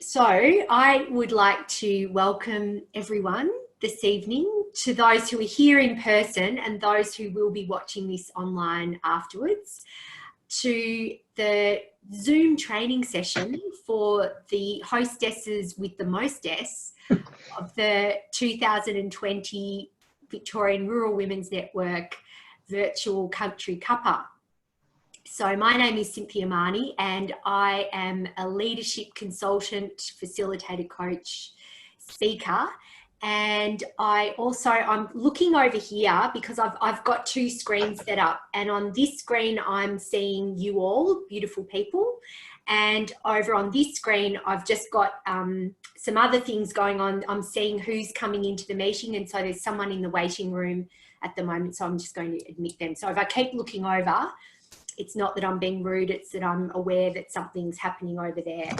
So I would like to welcome everyone this evening, to those who are here in person and those who will be watching this online afterwards, to the Zoom training session for the hostesses with the mostess of the 2020 Victorian Rural Women's Network virtual Country Cuppa. So my name is Cynthia Marnie and I am a leadership consultant, facilitator, coach, speaker. And I'm looking over here because I've got two screens set up, and on this screen I'm seeing you all, beautiful people. And over on this screen, I've just got some other things going on. I'm seeing who's coming into the meeting, and so there's someone in the waiting room at the moment, so I'm just going to admit them. So if I keep looking over, it's not that I'm being rude, it's that I'm aware that something's happening over there.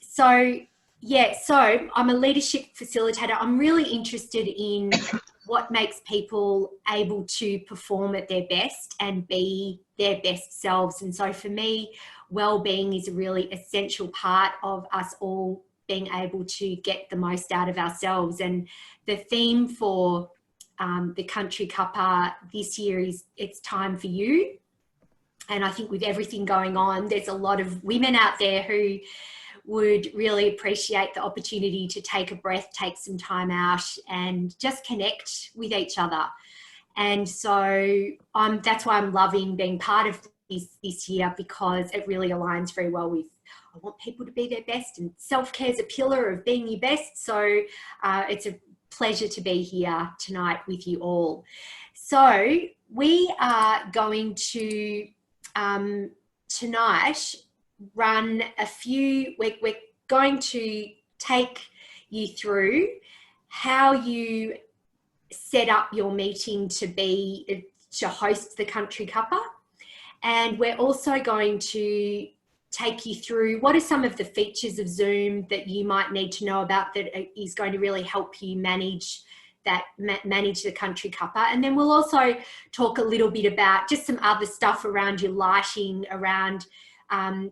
So I'm a leadership facilitator. I'm really interested in what makes people able to perform at their best and be their best selves. And so for me, well-being is a really essential part of us all being able to get the most out of ourselves. And the theme for the Country Cuppa this year is It's Time for You. And I think with everything going on, there's a lot of women out there who would really appreciate the opportunity to take a breath, take some time out and just connect with each other. And so that's why I'm loving being part of this year, because it really aligns very well with, I want people to be their best, and self-care is a pillar of being your best. So it's a pleasure to be here tonight with you all. So we are going to tonight run we're going to take you through how you set up your meeting to host the Country Cuppa, and we're also going to take you through what are some of the features of Zoom that you might need to know about that is going to really help you manage the Country Cuppa. And then we'll also talk a little bit about just some other stuff around your lighting, around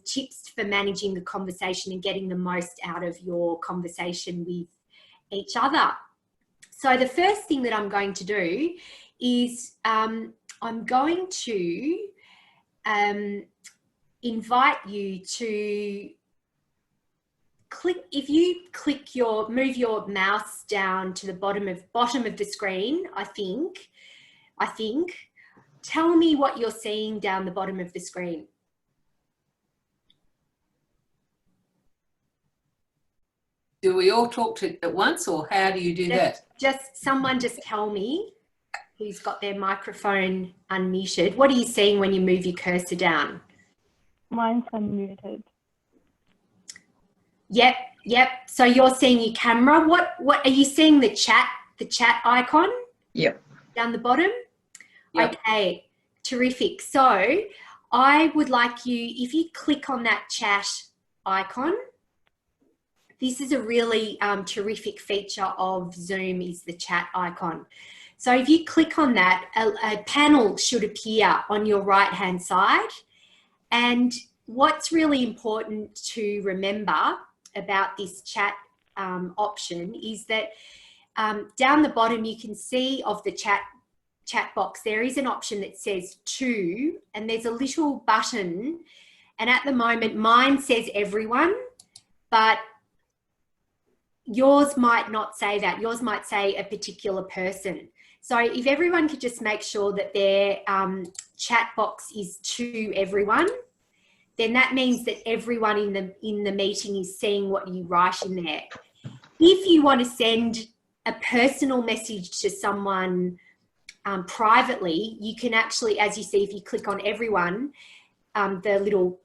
tips for managing the conversation and getting the most out of your conversation with each other. So the first thing that I'm going to do is I'm going to invite you to move your mouse down to the bottom of the screen, I think. Tell me what you're seeing down the bottom of the screen. Do we all talk at once, or how do you do that? Someone just tell me who's got their microphone unmuted. What are you seeing when you move your cursor down? Mine's unmuted. Yep. So you're seeing your camera. What are you seeing? The chat icon? Yep. Down the bottom? Yep. Okay, terrific. So I would like you, if you click on that chat icon, this is a really terrific feature of Zoom, is the chat icon. So if you click on that, a panel should appear on your right-hand side. And what's really important to remember about this chat option is that down the bottom you can see of the chat box, there is an option that says to, and there's a little button. And at the moment, mine says everyone, but yours might not say that. Yours might say a particular person. So if everyone could just make sure that their chat box is to everyone, then that means that everyone in the meeting is seeing what you write in there. If you want to send a personal message to someone privately, you can actually, as you see, if you click on everyone, the little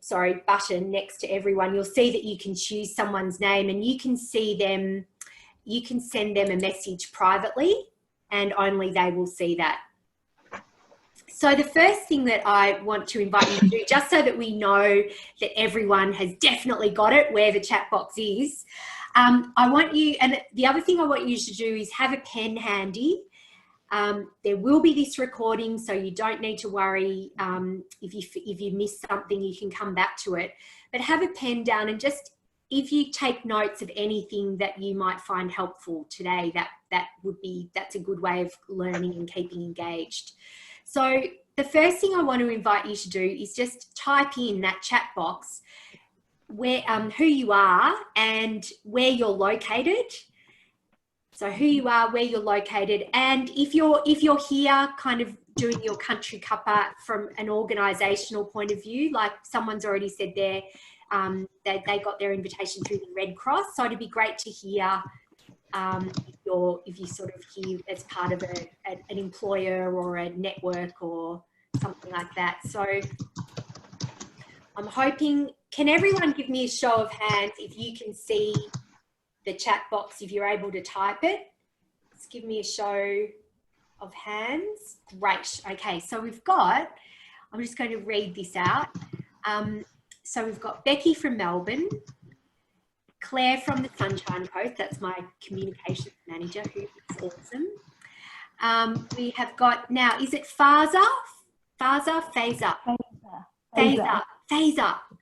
button next to everyone, you'll see that you can choose someone's name and you can see them, you can send them a message privately and only they will see that. So the first thing that I want to invite you to do, just so that we know that everyone has definitely got it where the chat box is, I want you, and the other thing I want you to do is have a pen handy There will be this recording, so you don't need to worry. If you miss something, you can come back to it. But have a pen down, and just if you take notes of anything that you might find helpful today, that's a good way of learning and keeping engaged. So the first thing I want to invite you to do is just type in that chat box where who you are and where you're located. So who you are, where you're located, and if you're here kind of doing your Country Cuppa from an organisational point of view, like someone's already said there, they got their invitation through the Red Cross. So it'd be great to hear if you sort of hear as part of an employer or a network or something like that. So I'm hoping, can everyone give me a show of hands if you can see the chat box, if you're able to type it? Just give me a show of hands. Great. Okay, so we've got, I'm just going to read this out. So we've got Becky from Melbourne, Claire from the Sunshine Coast, that's my communications manager, who is awesome. We have got, now, is it Faza? Faza.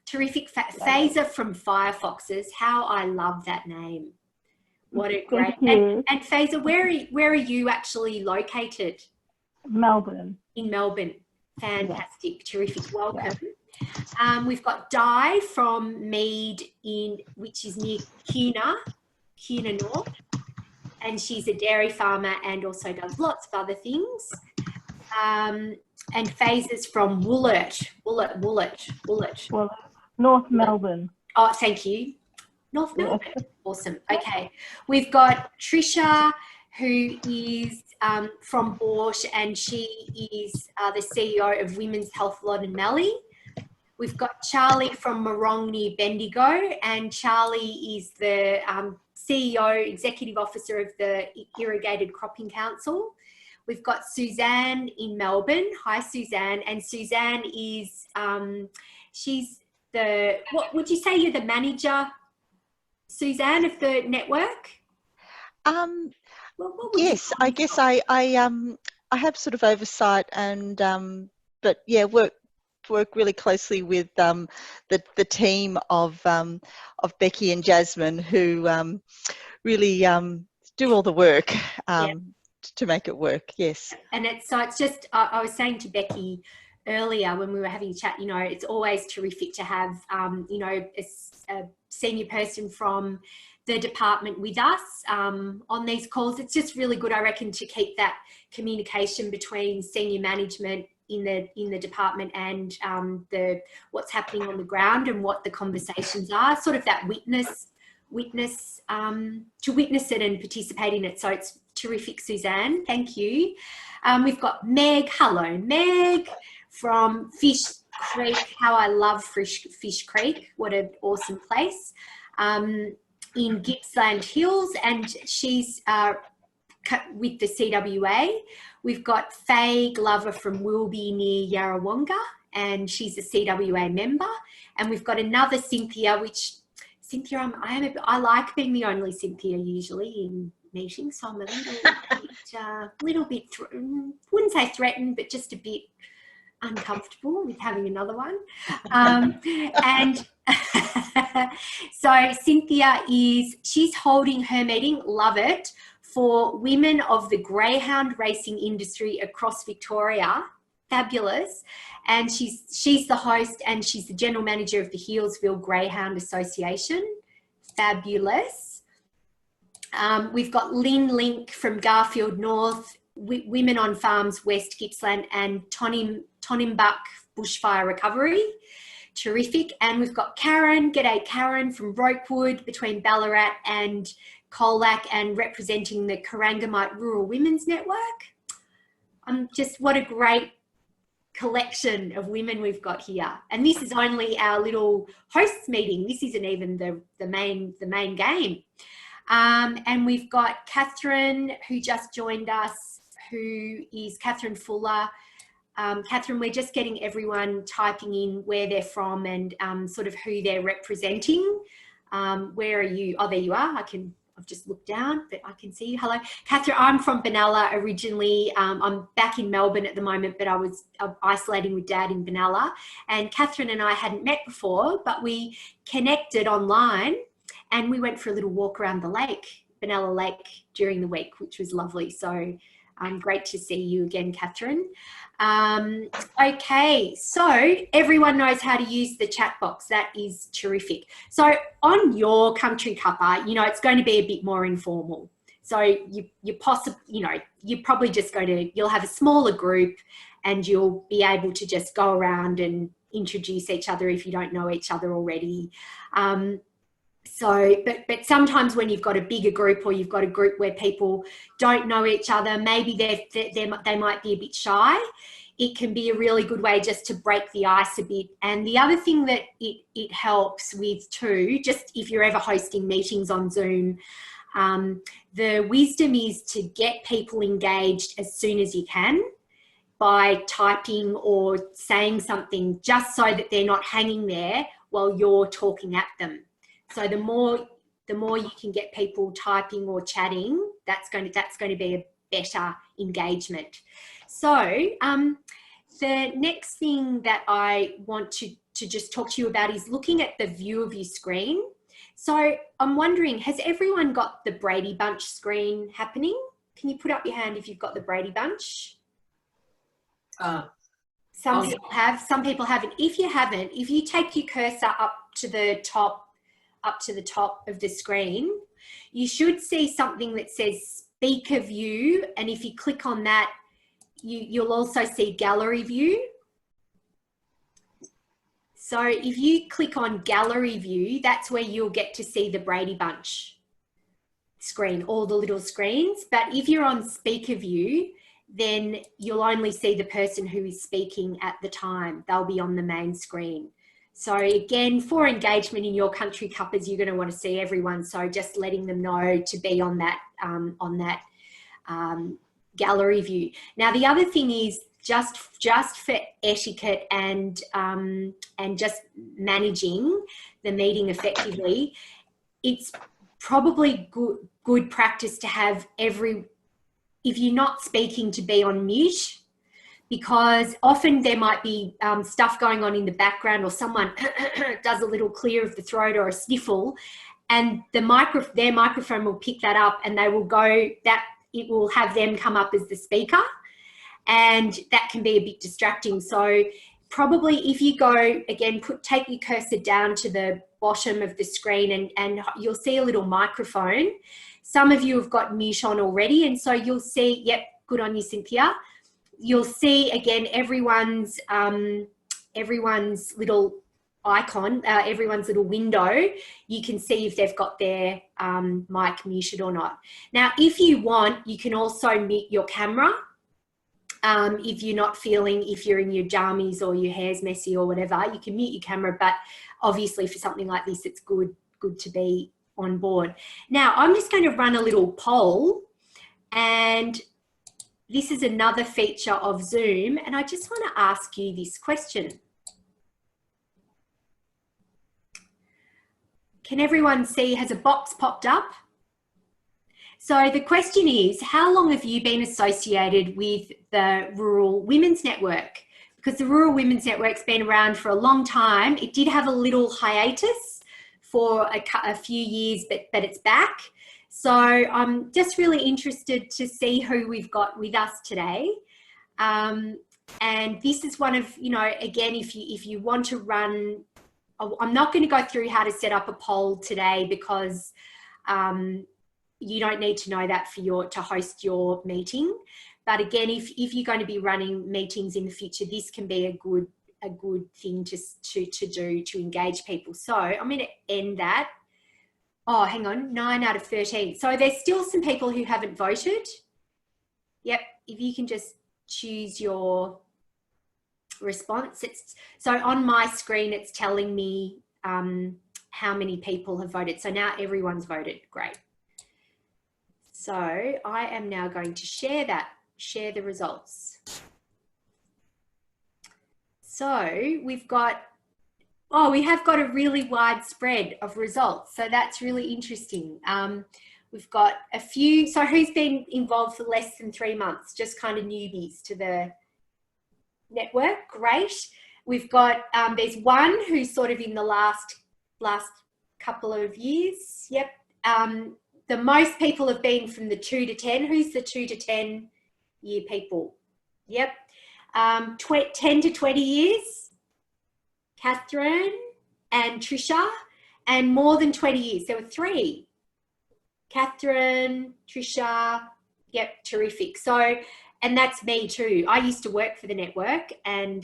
Terrific. Faza from Firefoxes. How I love that name. What a great. And Faza, where are you actually located? Melbourne. In Melbourne. Fantastic. Yeah. Terrific. Welcome. Yeah. We've got Di from Mead, which is near Cuna North. And she's a dairy farmer and also does lots of other things. And Faza's from Woolert. North Melbourne. Oh, thank you. North Melbourne. Awesome. Okay. We've got Trisha, who is from Borsch, and she is the CEO of Women's Health Loddon Mallee. We've got Charlie from Morong near Bendigo, and Charlie is the CEO, Executive Officer of the Irrigated Cropping Council. We've got Suzanne in Melbourne. Hi, Suzanne. And Suzanne is, she's what would you say, you're the manager, Suzanne, of the network? Yes, I guess I have sort of oversight and, but yeah, work really closely with the team of Becky and Jasmine, who really do all the work. To make it work, yes. And it's just, I was saying to Becky earlier when we were having a chat, you know, it's always terrific to have, you know, a senior person from the department with us on these calls. It's just really good, I reckon, to keep that communication between senior management in the department and what's happening on the ground and what the conversations are, sort of that to witness it and participate in it. So it's terrific, Suzanne. Thank you. We've got Meg. Hello, Meg from Fish Creek. How I love Fish Creek. What an awesome place. In Gippsland Hills, and she's with the CWA. We've got Faye Glover from Wilby near Yarrawonga, and she's a CWA member. And we've got another Cynthia, which Cynthia, I like being the only Cynthia usually in meetings, so I'm a little bit, wouldn't say threatened, but just a bit uncomfortable with having another one. And so Cynthia she's holding her meeting, love it, for women of the greyhound racing industry across Victoria. Fabulous. And she's the host and she's the general manager of the Healesville Greyhound Association. Fabulous. We've got Lynn Link from Garfield North, Women on Farms West Gippsland, and Tonimbuk Bushfire Recovery. Terrific. And we've got Karen. G'day, Karen from Rokewood between Ballarat and Colac, and representing the Corangamite Rural Women's Network. What a great collection of women we've got here. And this is only our little hosts meeting. This isn't even the main game. And we've got Catherine, who just joined us, who is Catherine Fuller. Catherine, we're just getting everyone typing in where they're from and sort of who they're representing. Where are you? Oh, there you are. I've I've just looked down, but I can see you. Hello, Catherine. I'm from Benalla originally. I'm back in Melbourne at the moment, but I was isolating with Dad in Benalla. And Catherine and I hadn't met before, but we connected online, and we went for a little walk around the lake, Benalla Lake, during the week, which was lovely. So great to see you again, Catherine. Okay, so everyone knows how to use the chat box. That is terrific. So on your Country Cuppa, you know, it's going to be a bit more informal. So you're probably just going to, you'll have a smaller group, and you'll be able to just go around and introduce each other if you don't know each other already. But sometimes when you've got a bigger group, or you've got a group where people don't know each other, maybe they might be a bit shy. It can be a really good way just to break the ice a bit. And the other thing that it helps with too, just if you're ever hosting meetings on Zoom, the wisdom is to get people engaged as soon as you can by typing or saying something, just so that they're not hanging there while you're talking at them. So the more you can get people typing or chatting, that's going to be a better engagement. So the next thing that I want to just talk to you about is looking at the view of your screen. So I'm wondering, has everyone got the Brady Bunch screen happening? Can you put up your hand if you've got the Brady Bunch? Some people have, some people haven't. If you haven't, if you take your cursor up to the top of the screen, you should see something that says Speaker View, and if you click on that, you'll also see Gallery View. So if you click on Gallery View, that's where you'll get to see the Brady Bunch screen, all the little screens. But if you're on Speaker View, then you'll only see the person who is speaking at the time. They'll be on the main screen. So again, for engagement in your Country Cuppas, you're going to want to see everyone. So just letting them know to be on that gallery view. Now, the other thing is just for etiquette and just managing the meeting effectively, it's probably good practice to have if you're not speaking, to be on mute, because often there might be stuff going on in the background, or someone does a little clear of the throat or a sniffle, and their microphone will pick that up, and it will have them come up as the speaker, and that can be a bit distracting. So probably if you go, again, take your cursor down to the bottom of the screen, and you'll see a little microphone. Some of you have got mute on already, and so you'll see, yep, good on you, Cynthia. You'll see again everyone's little icon, everyone's little window. You can see if they've got their mic muted or not. Now, if you want, you can also mute your camera. If you're not feeling, if you're in your jammies or your hair's messy or whatever, you can mute your camera. But obviously for something like this, it's good to be on board. Now, I'm just going to run a little poll, and this is another feature of Zoom, and I just want to ask you this question. Can everyone see, has a box popped up? So the question is, how long have you been associated with the Rural Women's Network? Because the Rural Women's Network's been around for a long time. It did have a little hiatus for a few years, but it's back. So I'm just really interested to see who we've got with us today. And this is one of, again, if you want to run, I'm not going to go through how to set up a poll today, because you don't need to know that to host your meeting. But again, if you're going to be running meetings in the future, this can be a good thing to do to engage people. So I'm going to end that. Oh, hang on, 9 out of 13. So there's still some people who haven't voted. Yep, if you can just choose your response. So on my screen, it's telling me how many people have voted. So now everyone's voted, great. So I am now going to share the results. So we have got a really wide spread of results. So that's really interesting. We've got a few. So who's been involved for less than 3 months? Just kind of newbies to the network. Great. We've got, there's one who's sort of in the last couple of years. Yep. The most people have been from the 2 to 10. Who's the 2 to 10 year people? Yep. 10 to 20 years. Catherine and Trisha. And more than 20 years. There were 3. Catherine, Trisha. Yep, terrific. So, and that's me too. I used to work for the network, and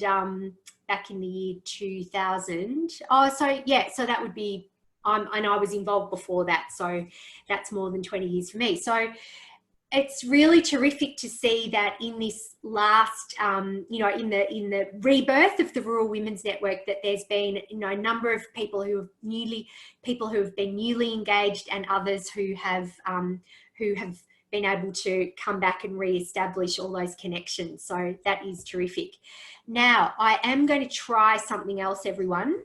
back in the year 2000. Oh, so yeah, so that would be, and I was involved before that. So that's more than 20 years for me. So it's really terrific to see that in this last, you know, in the rebirth of the Rural Women's Network, that there's been, you know, a number of people who have been newly engaged, and others who have been able to come back and re-establish all those connections. So that is terrific. Now, I am going to try something else, everyone.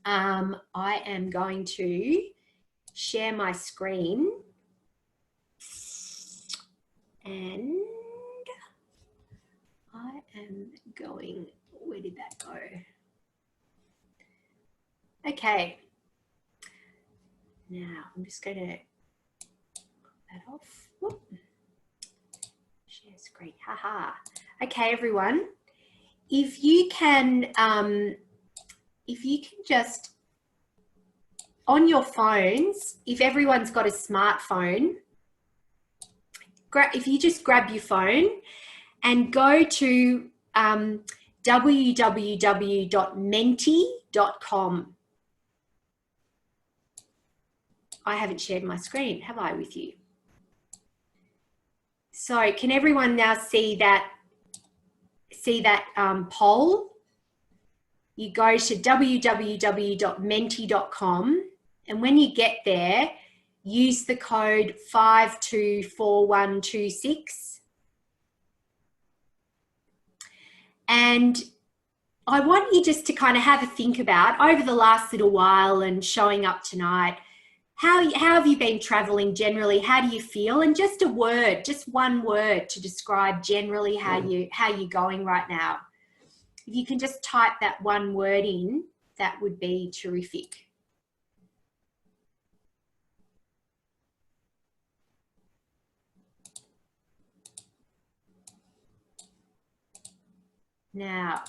I am going to share my screen. And I am going, where did that go? Okay. Now I'm just going to put that off. Whoop. Share screen. Haha. Okay, everyone. If you can just, on your phones, if everyone's got a smartphone, if you just grab your phone and go to www.menti.com. I haven't shared my screen, have I, with you? So can everyone now see that poll? You go to www.menti.com, and when you get there, use the code 524126. And I want you just to kind of have a think about, over the last little while and showing up tonight, how have you been traveling generally? How do you feel? And just a word, just one word to describe generally how you're going right now. If you can just type that one word in, that would be terrific. Now,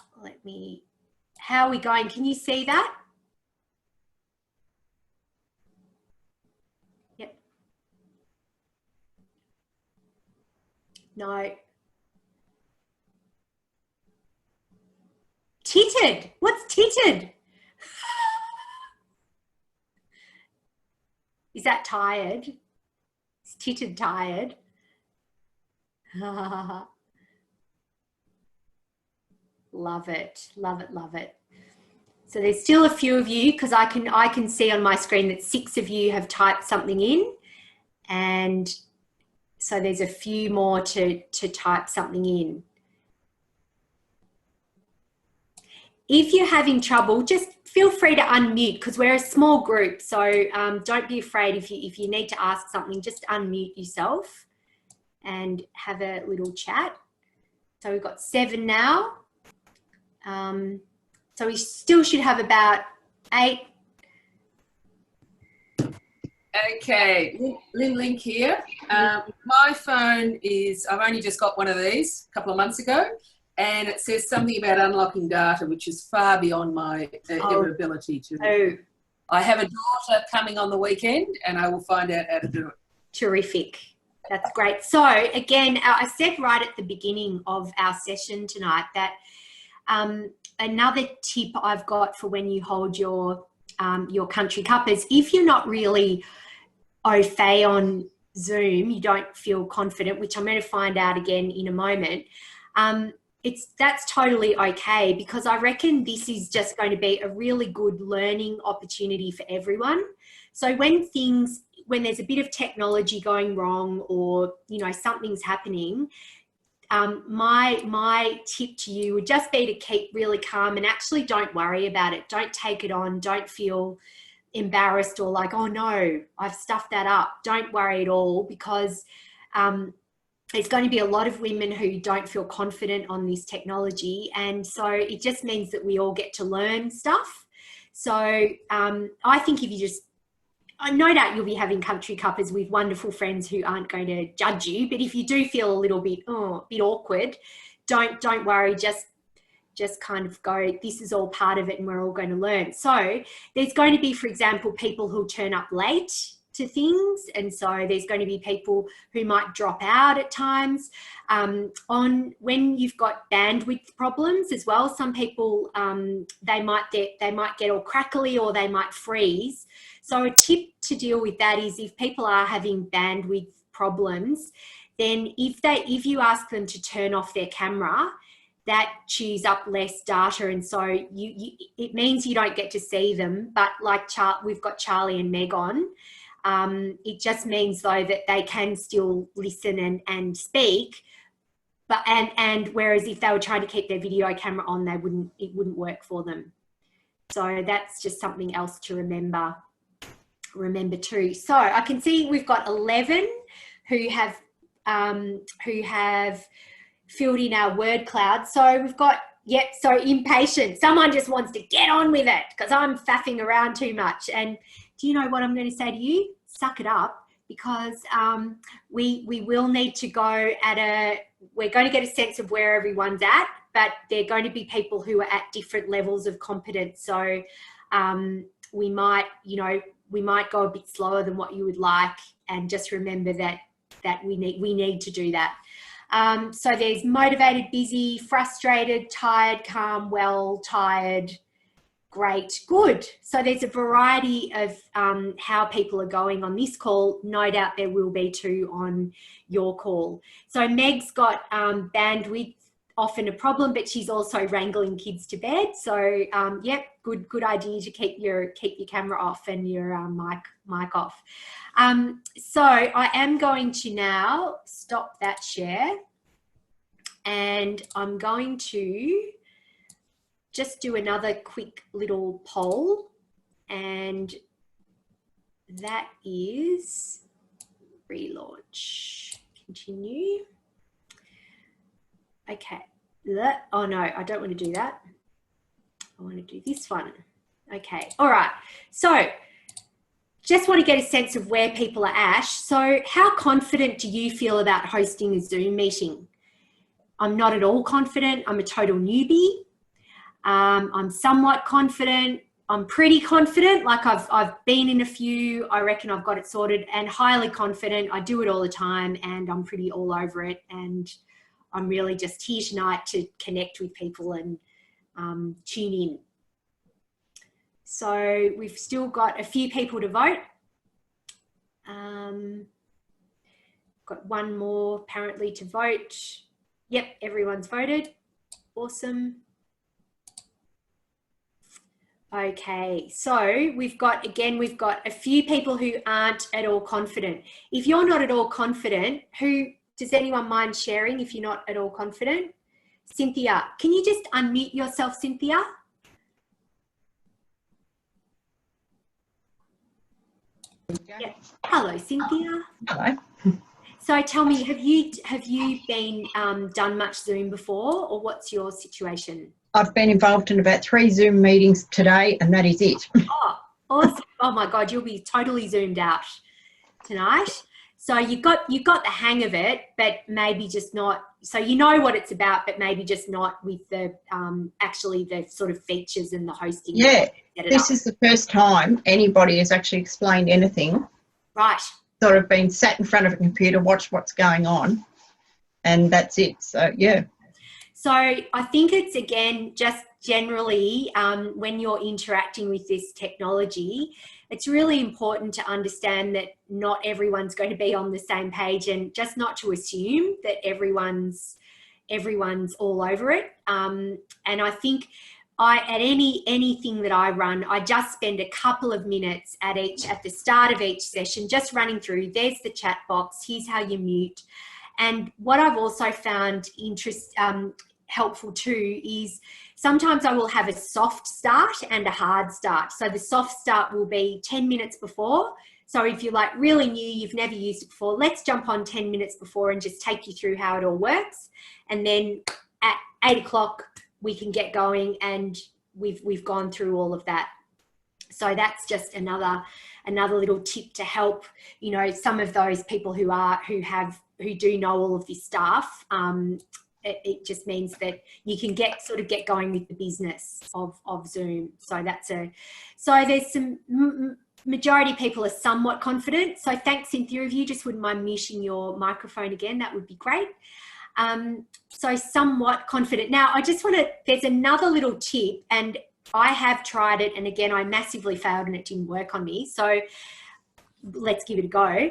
how are we going? Can you see that? Yep. No. Tittered. What's tittered? Is that tired? Is tittered tired? Love it, love it, love it. So there's still a few of you, because I can see on my screen that 6 of you have typed something in, and so there's a few more to type something in. If you're having trouble, just feel free to unmute, because we're a small group, so don't be afraid. If you need to ask something, just unmute yourself and have a little chat. So we've got 7 now. So we still should have about 8. Okay, Lynn here. My phone is, I've only just got one of these a couple of months ago, and it says something about unlocking data, which is far beyond my ability to. Oh. I have a daughter coming on the weekend, and I will find out how to do it. Terrific. That's great. So again, I said right at the beginning of our session tonight that another tip I've got for when you hold your country cuppas, if you're not really au fait on Zoom, you don't feel confident, which I'm going to find out again in a moment, that's totally okay, because I reckon this is just going to be a really good learning opportunity for everyone. So when there's a bit of technology going wrong, or something's happening, my tip to you would just be to keep really calm and actually don't worry about it. Don't take it on. Don't feel embarrassed or like, oh no, I've stuffed that up. Don't worry at all, because there's going to be a lot of women who don't feel confident on this technology. And so it just means that we all get to learn stuff. So I think if you just, no doubt you'll be having country cuppas with wonderful friends who aren't going to judge you. But if you do feel a little bit, bit awkward, don't worry. Just kind of go, this is all part of it and we're all going to learn. So there's going to be, for example, people who turn up late to things. And so there's going to be people who might drop out at times. When you've got bandwidth problems as well, some people, they might get all crackly or they might freeze. So a tip to deal with that is if people are having bandwidth problems, then if you ask them to turn off their camera, that chews up less data, and so it means you don't get to see them. But like we've got Charlie and Meg on, it just means though that they can still listen and speak. But and whereas if they were trying to keep their video camera on, it wouldn't work for them. So that's just something else to remember too. So I can see we've got 11 who have filled in our word cloud. So we've got, so impatient. Someone just wants to get on with it because I'm faffing around too much. And do you know what I'm going to say to you? Suck it up, because we will need to go we're going to get a sense of where everyone's at, but they're going to be people who are at different levels of competence. So we might go a bit slower than what you would like, and just remember that we need to do that. So there's motivated, busy, frustrated, tired, calm, well, tired, great, good. So there's a variety of how people are going on this call. No doubt there will be too on your call. So Meg's got bandwidth, often a problem, but she's also wrangling kids to bed. So yep, good idea to keep your camera off and your mic off. So I am going to now stop that share, and I'm going to just do another quick little poll, and that is relaunch, continue. Okay. Oh no, I don't want to do that. I want to do this one. Okay. All right. So just want to get a sense of where people are at. So how confident do you feel about hosting a Zoom meeting? I'm not at all confident. I'm a total newbie. I'm somewhat confident. I'm pretty confident. Like I've been in a few. I reckon I've got it sorted, and highly confident. I do it all the time, and I'm pretty all over it. And I'm really just here tonight to connect with people and tune in. So we've still got a few people to vote. Got one more apparently to vote. Yep, everyone's voted. Awesome. Okay, so we've got a few people who aren't at all confident. If you're not at all confident, does anyone mind sharing if you're not at all confident? Cynthia, can you just unmute yourself, Cynthia? Yeah. Hello, Cynthia. Hello. So tell me, have you been done much Zoom before, or what's your situation? I've been involved in about 3 Zoom meetings today, and that is it. Oh, awesome. Oh my God, you'll be totally Zoomed out tonight. So you got the hang of it, but maybe just not. So you know what it's about, but maybe just not with the actually the sort of features and the hosting. Yeah, this is the first time anybody has actually explained anything. Right. Sort of been sat in front of a computer, watched what's going on, and that's it. So yeah. So I think it's, again, just generally when you're interacting with this technology, it's really important to understand that not everyone's going to be on the same page, and just not to assume that everyone's all over it. And I think at anything that I run, I just spend a couple of minutes at the start of each session, just running through. There's the chat box. Here's how you mute. And what I've also found helpful too is sometimes I will have a soft start and a hard start. So the soft start will be 10 minutes before. So if you're like really new, you've never used it before, let's jump on 10 minutes before and just take you through how it all works. And then at 8 o'clock, we can get going and we've gone through all of that. So that's just another little tip to help, you know, some of those people who do know all of this stuff. It just means that you can get going with the business of Zoom. So there's some majority of people are somewhat confident. So thanks, Cynthia. If you just wouldn't mind muting your microphone again, that would be great. So somewhat confident. Now I just there's another little tip, and I have tried it, and again, I massively failed and it didn't work on me. So let's give it a go.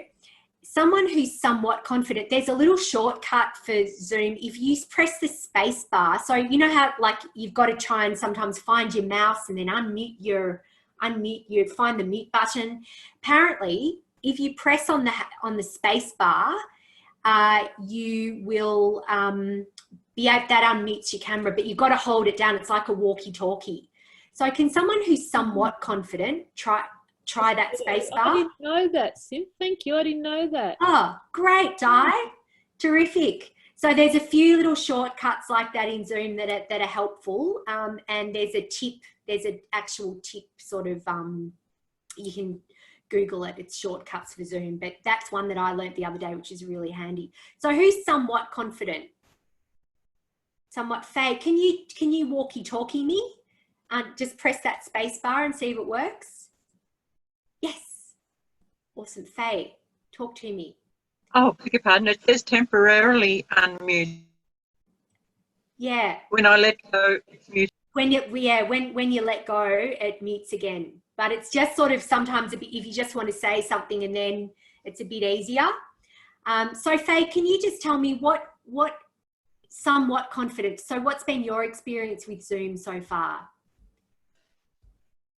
Someone who's somewhat confident, there's a little shortcut for Zoom. If you press the space bar, so you know how like you've got to try and sometimes find your mouse and then find the mute button. Apparently, if you press on the space bar, you will that unmutes your camera, but you've got to hold it down. It's like a walkie-talkie. So can someone who's somewhat confident try that space bar? I didn't know that, Sim. Thank you. I didn't know that. Oh, great, Di. Terrific. So there's a few little shortcuts like that in Zoom that are helpful. And there's an actual tip sort of, you can Google it. It's shortcuts for Zoom, but that's one that I learned the other day, which is really handy. So who's somewhat confident? Somewhat fake. Can you walkie-talkie me? Just press that space bar and see if it works. Yes. Awesome. Faye, talk to me. Oh, beg your pardon. It says temporarily unmute. Yeah. When I let go, it's muted. When you let go, it mutes again. But it's just sort of sometimes a bit, if you just want to say something and then it's a bit easier. So Faye, can you just tell me what somewhat confident? So what's been your experience with Zoom so far?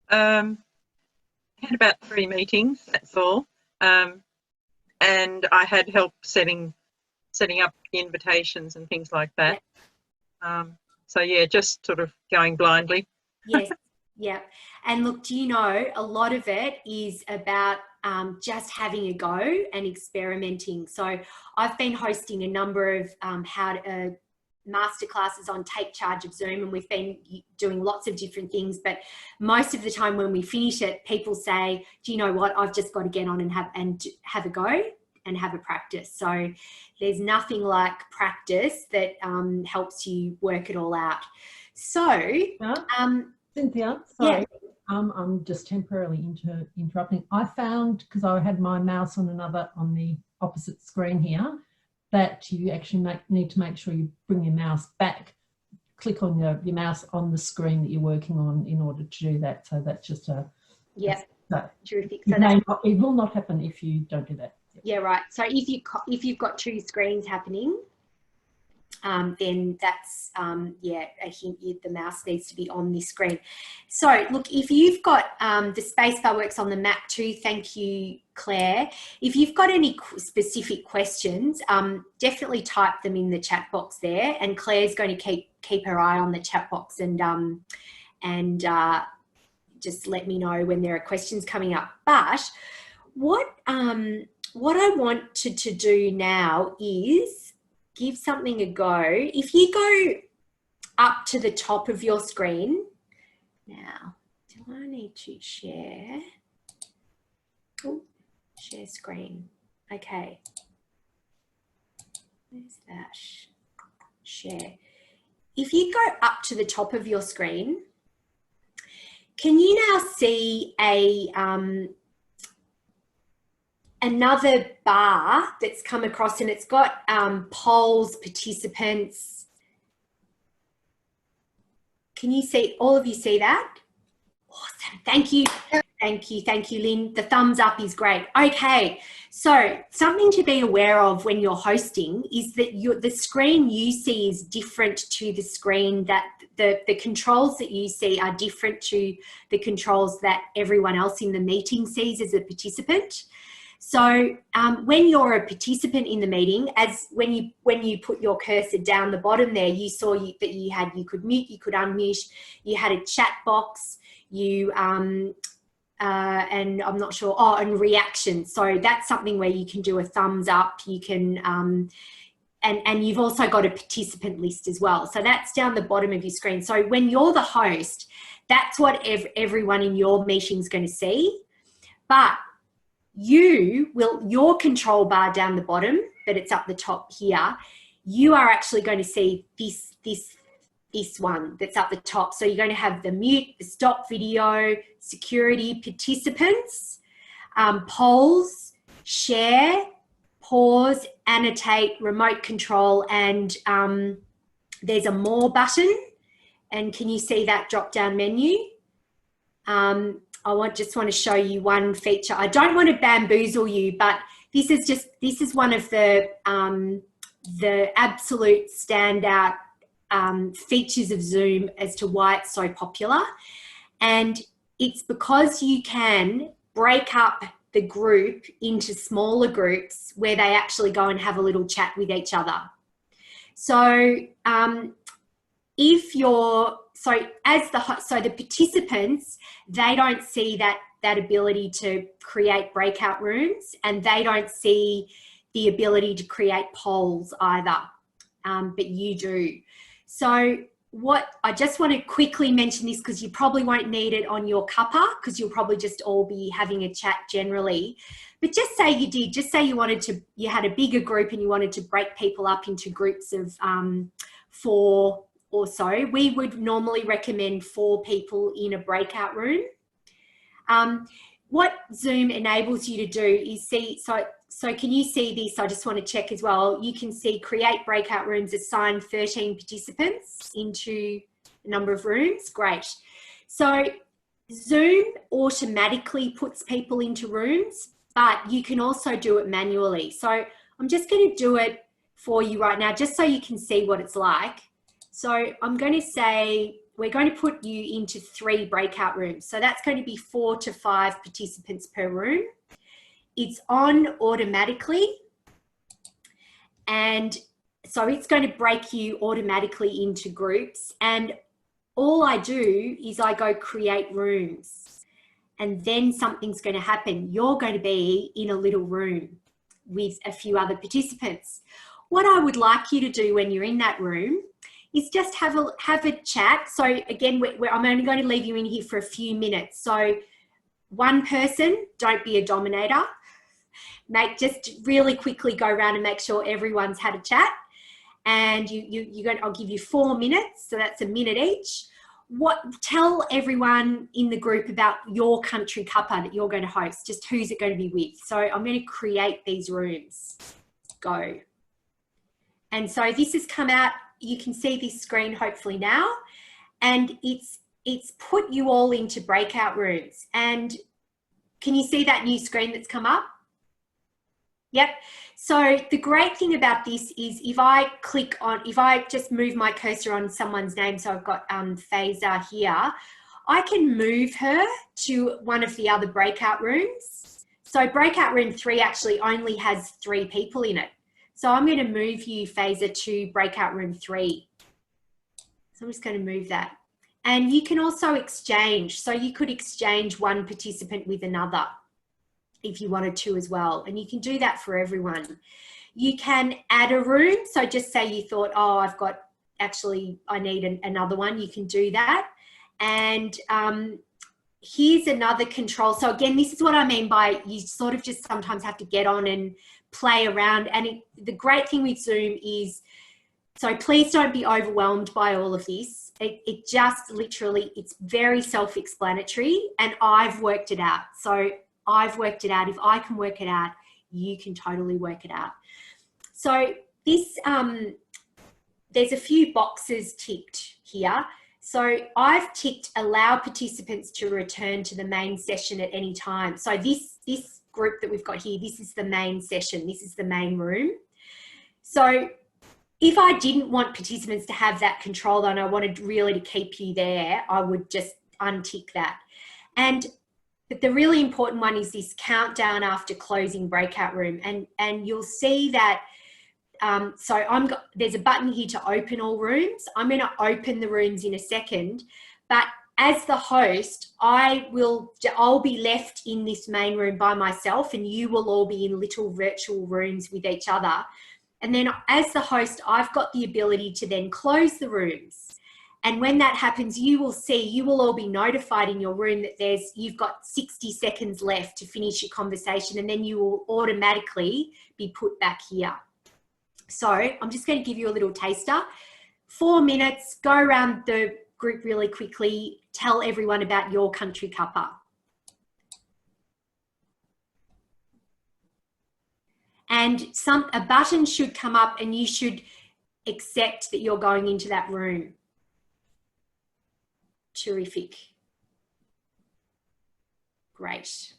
Had about 3 meetings, that's all. And I had help setting up invitations and things like that. So yeah, just sort of going blindly. Yes, yeah. And look, do you know, a lot of it is about just having a go and experimenting. So I've been hosting a number of masterclasses on Take Charge of Zoom, and we've been doing lots of different things, but most of the time when we finish it, people say, do you know what, I've just got to get on and have a go and have a practice. So there's nothing like practice that helps you work it all out. So Cynthia, sorry, yeah. I'm just temporarily interrupting. I found, because I had my mouse on the opposite screen here, that you actually need to make sure you bring your mouse back, click on your mouse on the screen that you're working on in order to do that. So that's just a... Yeah, terrific. So it will not happen if you don't do that. Yeah, right. So if you've got 2 screens happening, then that's, a hint, the mouse needs to be on this screen. So look, if you've got, the spacebar works on the Mac too, thank you, Claire. If you've got any specific questions, definitely type them in the chat box there, and Claire's going to keep her eye on the chat box and just let me know when there are questions coming up. But what I wanted to do now is give something a go. If you go up to the top of your screen, now, do I need to share? Oh, share screen. Okay. Where's that? Share. If you go up to the top of your screen, can you now see another bar that's come across, and it's got polls, participants. Can you see, all of you see that? Awesome, thank you. Thank you, Lynn. The thumbs up is great. Okay, so something to be aware of when you're hosting is that the screen you see is different to the screen that the controls that you see are different to the controls that everyone else in the meeting sees as a participant. So when you're a participant in the meeting, as when you put your cursor down the bottom there, you saw that you could mute, you could unmute, you had a chat box, and I'm not sure, and reactions. So that's something where you can do a thumbs up, you can, and you've also got a participant list as well. So that's down the bottom of your screen. So when you're the host, that's what everyone in your meeting is going to see. But your control bar down the bottom, but it's up the top here, you are actually going to see this one that's up the top. So you're going to have the mute, the stop video, security, participants, polls, share, pause, annotate, remote control, and there's a more button. And can you see that drop down menu? I just want to show you one feature. I don't want to bamboozle you, but this is one of the absolute standout features of Zoom as to why it's so popular. And it's because you can break up the group into smaller groups where they actually go and have a little chat with each other. So the participants, they don't see that ability to create breakout rooms, and they don't see the ability to create polls either, but you do. So I just want to quickly mention this because you probably won't need it on your cuppa because you'll probably just all be having a chat generally. But just say you did, just say you had a bigger group and you wanted to break people up into groups of 4 or so. We would normally recommend 4 people in a breakout room. What Zoom enables you to do is see, so can you see this? I just want to check as well. You can see create breakout rooms, assign 13 participants into a number of rooms. Great. So Zoom automatically puts people into rooms, but you can also do it manually. So I'm just going to do it for you right now, just so you can see what it's like. So I'm going to say, we're going to put you into 3 breakout rooms. So that's going to be 4 to 5 participants per room. It's on automatically. And so it's going to break you automatically into groups. And all I do is I go create rooms. And then something's going to happen. You're going to be in a little room with a few other participants. What I would like you to do when you're in that room is just have a chat. So again, I'm only going to leave you in here for a few minutes. So one person, don't be a dominator. Just really quickly go around and make sure everyone's had a chat. And I'll give you 4 minutes. So that's a minute each. Tell everyone in the group about your Country Cuppa that you're going to host. Just who's it going to be with. So I'm going to create these rooms. Go. And so this has come out. You can see this screen hopefully now, and it's put you all into breakout rooms. And can you see that new screen that's come up? Yep. So the great thing about this is if I just move my cursor on someone's name, so I've got Faiza here, I can move her to one of the other breakout rooms. So breakout room 3 actually only has 3 people in it. So I'm going to move you, Faiza, to breakout room 3. So I'm just going to move that. And you can also exchange. So you could exchange one participant with another if you wanted to as well. And you can do that for everyone. You can add a room. So just say you thought, oh, I need another one. You can do that. And here's another control. So again, this is what I mean by you sort of just sometimes have to get on and play around. And the great thing with Zoom is, so please don't be overwhelmed by all of this. It just literally, it's very self-explanatory, and I've worked it out. So I've worked it out. If I can work it out, you can totally work it out. So this, there's a few boxes ticked here. So I've ticked allow participants to return to the main session at any time. So this group that we've got here, this is the main session. This is the main room. So if I didn't want participants to have that control and I wanted really to keep you there, I would just untick that. And But the really important one is this countdown after closing breakout room. And you'll see that, there's a button here to open all rooms. I'm going to open the rooms in a second, but as the host, I'll be left in this main room by myself, and you will all be in little virtual rooms with each other. And then as the host, I've got the ability to then close the rooms. And when that happens, you will all be notified in your room that you've got 60 seconds left to finish your conversation, and then you will automatically be put back here. So I'm just going to give you a little taster. 4 minutes, go around the group really quickly, tell everyone about your Country Cuppa. And a button should come up and you should accept that you're going into that room. Terrific. Great.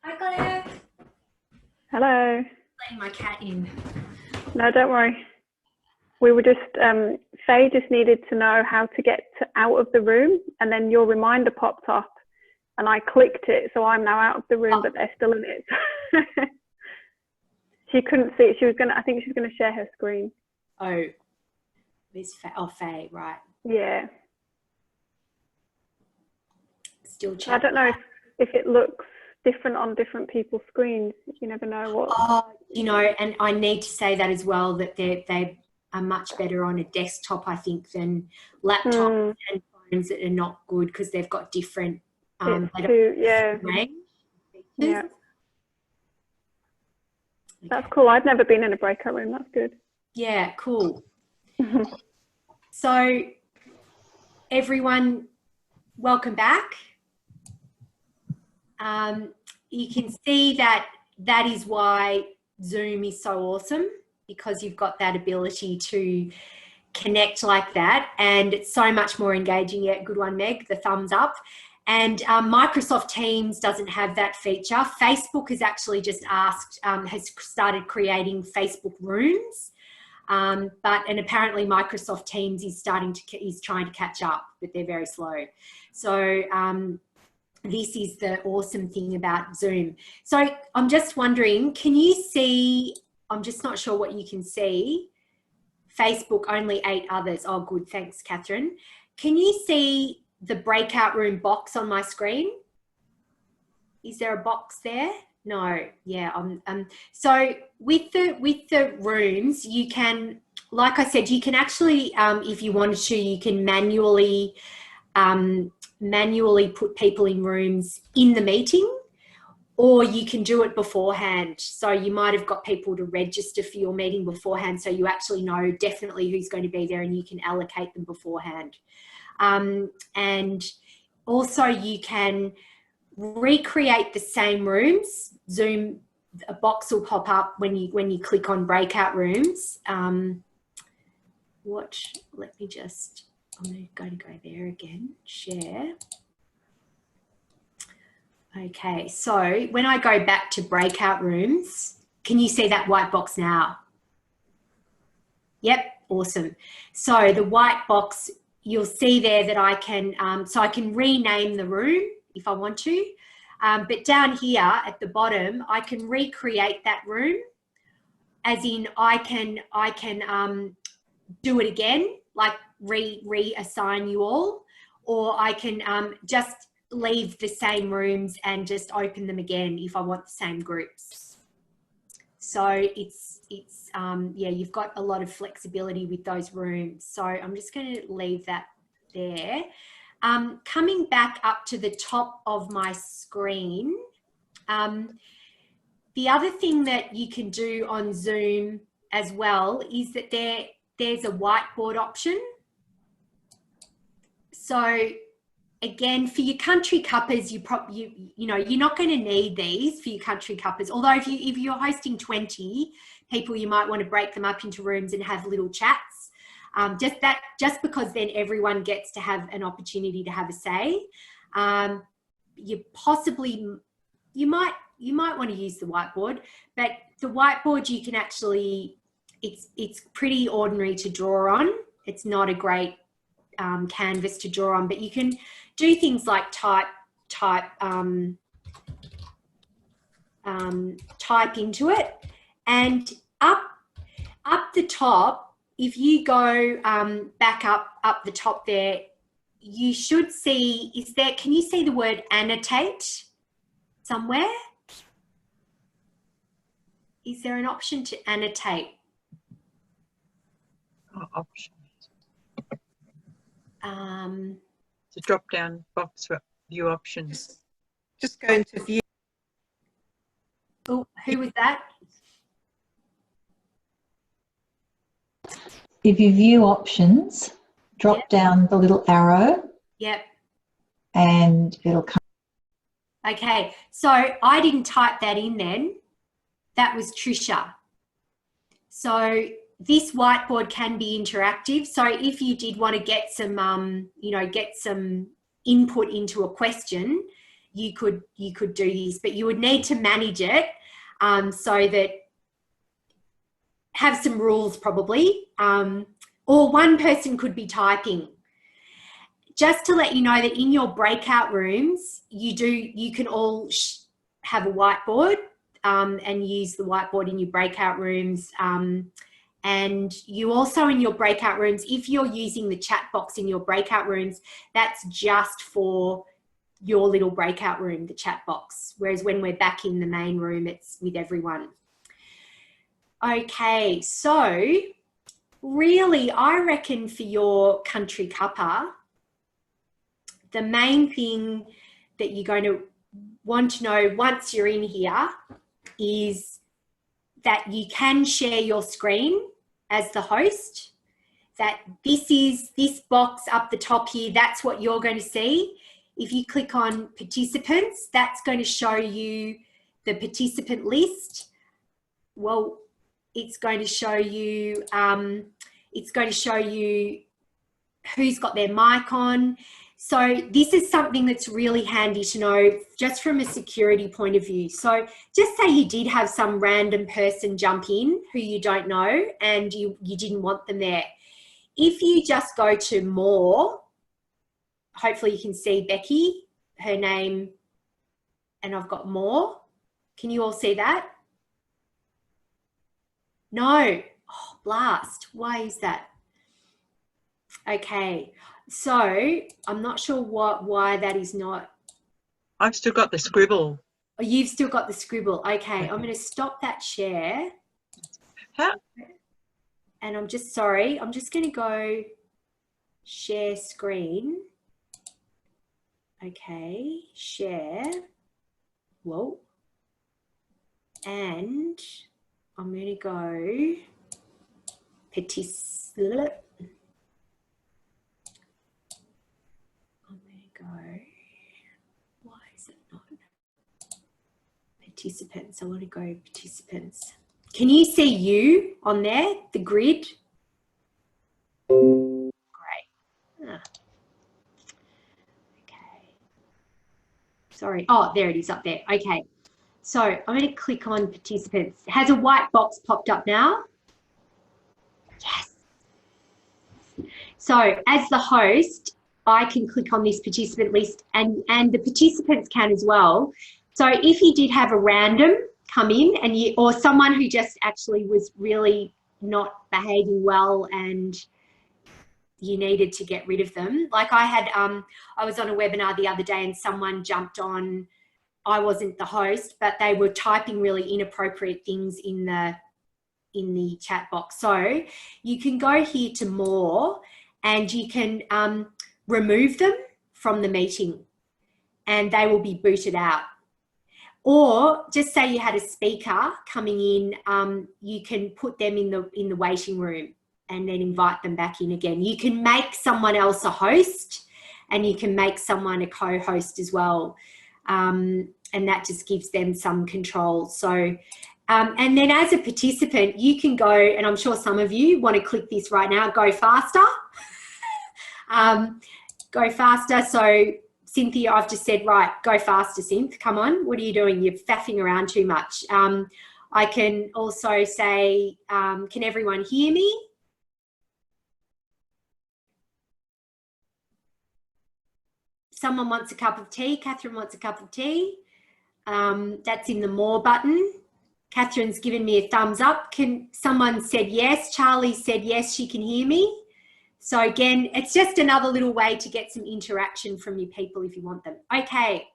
Hi, Claire. Hello. Letting my cat in. No, don't worry. We were just, Faye just needed to know how to get out of the room, and then your reminder popped up and I clicked it, so I'm now out of the room, but they're still in it. She couldn't see it. I think she was gonna share her screen. Oh, Faye, right. Yeah. Still chat. I don't know if it looks different on different people's screens. You never know what. Oh, you know, and I need to say that as well, that they are much better on a desktop, I think, than laptops and phones that are not good because they've got different range. Yeah. That's cool. I've never been in a breakout room. That's good. Yeah, cool. So everyone, welcome back. You can see that is why Zoom is so awesome, because you've got that ability to connect like that, and it's so much more engaging. Yeah, good one, Meg, the thumbs up. And Microsoft Teams doesn't have that feature. Facebook has actually just has started creating Facebook rooms, and apparently Microsoft Teams is trying to catch up, but they're very slow. So this is the awesome thing about Zoom. So I'm just wondering, can you see I'm just not sure what you can see. Facebook, only 8 others. Oh, good. Thanks, Catherine. Can you see the breakout room box on my screen? Is there a box there? No. Yeah. So with the rooms, you can, like I said, you can actually, if you wanted to, you can manually put people in rooms in the meeting, or you can do it beforehand. So you might have got people to register for your meeting beforehand, so you actually know definitely who's going to be there and you can allocate them beforehand. And also you can recreate the same rooms. Zoom, a box will pop up when you click on breakout rooms. I'm going to go there again, share. Okay, so when I go back to breakout rooms, can you see that white box now? Yep, awesome. So the white box, you'll see there that I can, so I can rename the room if I want to. But down here at the bottom, I can recreate that room, as in I can do it again, like reassign you all, or I can just leave the same rooms and just open them again if I want the same groups. So it's yeah, you've got a lot of flexibility with those rooms. So I'm just going to leave that there. Coming back up to the top of my screen, the other thing that you can do on Zoom as well is that there's a whiteboard option. So again, for your country cuppas, you know, you're not going to need these for your country cuppas. Although if you're hosting 20 people, you might want to break them up into rooms and have little chats. Just because then everyone gets to have an opportunity to have a say. You might want to use the whiteboard, but the whiteboard you can actually, it's pretty ordinary to draw on. It's not a great canvas to draw on, but you can do things like type into it. And up the top, if you go back up the top there, you should see, can you see the word annotate somewhere? Is there an option to annotate? Options. It's a drop-down box for view options. Just go into view. Oh, who was that? If you view options, drop down the little arrow. Yep. And it'll come. Okay, so I didn't type that in then. That was Trisha. So this whiteboard can be interactive. So if you did want to get some, get some input into a question, you could do this, but you would need to manage it so that have some rules probably, or one person could be typing. Just to let you know that in your breakout rooms, you can all have a whiteboard and use the whiteboard in your breakout rooms. And you also in your breakout rooms, if you're using the chat box in your breakout rooms, that's just for your little breakout room, the chat box. Whereas when we're back in the main room, it's with everyone. Okay, so really, I reckon for your Country Cuppa, the main thing that you're going to want to know once you're in here is that you can share your screen as the host, that this box up the top here, that's what you're going to see. If you click on participants, that's going to show you the participant list. Well, it's going to show you who's got their mic on. So this is something that's really handy to know just from a security point of view. So just say you did have some random person jump in who you don't know and you didn't want them there. If you just go to more, hopefully you can see Becky, her name, and I've got more. Can you all see that? No. Oh, blast. Why is that? Okay. So I'm not sure why that is not. I've still got the scribble. Oh, you've still got the scribble. Okay. I'm going to stop that share. How? And I'm just sorry. I'm just going to go share screen. Okay. Share. Whoa. And I'm going to go participate. I'm going to go, why is it not participants? I want to go participants. Can you see you on there, the grid? Great. Ah. Okay. Sorry. Oh, there it is up there. Okay. So I'm going to click on participants. Has a white box popped up now? Yes. So as the host, I can click on this participant list and the participants can as well. So if you did have a random come in and or someone who just actually was really not behaving well and you needed to get rid of them. Like I had, I was on a webinar the other day and someone jumped on, I wasn't the host, but they were typing really inappropriate things in the chat box. So you can go here to more and you can remove them from the meeting and they will be booted out. Or just say you had a speaker coming in, you can put them in the waiting room and then invite them back in again. You can make someone else a host and you can make someone a co-host as well. And that just gives them some control. So, and then as a participant, you can go, and I'm sure some of you want to click this right now, go faster. Go faster. So Cynthia, I've just said, right, go faster, Synth, come on. What are you doing? You're faffing around too much. I can also say, can everyone hear me? Someone wants a cup of tea. Catherine wants a cup of tea. That's in the more button. Catherine's given me a thumbs up. Someone said yes. Charlie said yes, she can hear me. So again, it's just another little way to get some interaction from your people if you want them. Okay.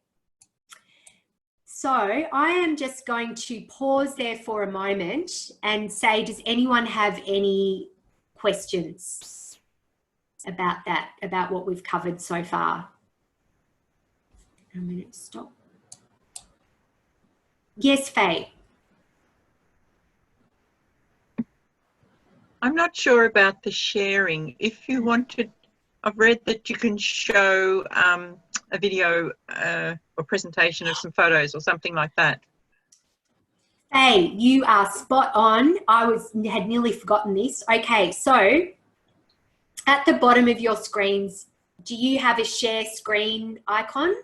So I am just going to pause there for a moment and say, does anyone have any questions about that, about what we've covered so far? I'm going to stop. Yes, Faye. I'm not sure about the sharing. If you wanted, I've read that you can show a video or presentation of some photos or something like that. Faye, you are spot on. I had nearly forgotten this. Okay, so at the bottom of your screens, do you have a share screen icon?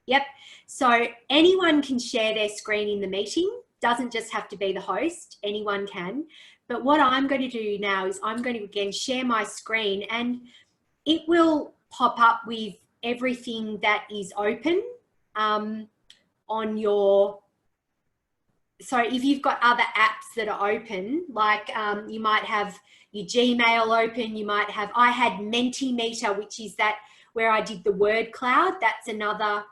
Yep. So anyone can share their screen in the meeting. Doesn't just have to be the host. Anyone can. But what I'm going to do now is I'm going to again share my screen and it will pop up with everything that is open on your, so if you've got other apps that are open, like you might have your Gmail open, you might have, I had Mentimeter, which is that where I did the word cloud. That's another,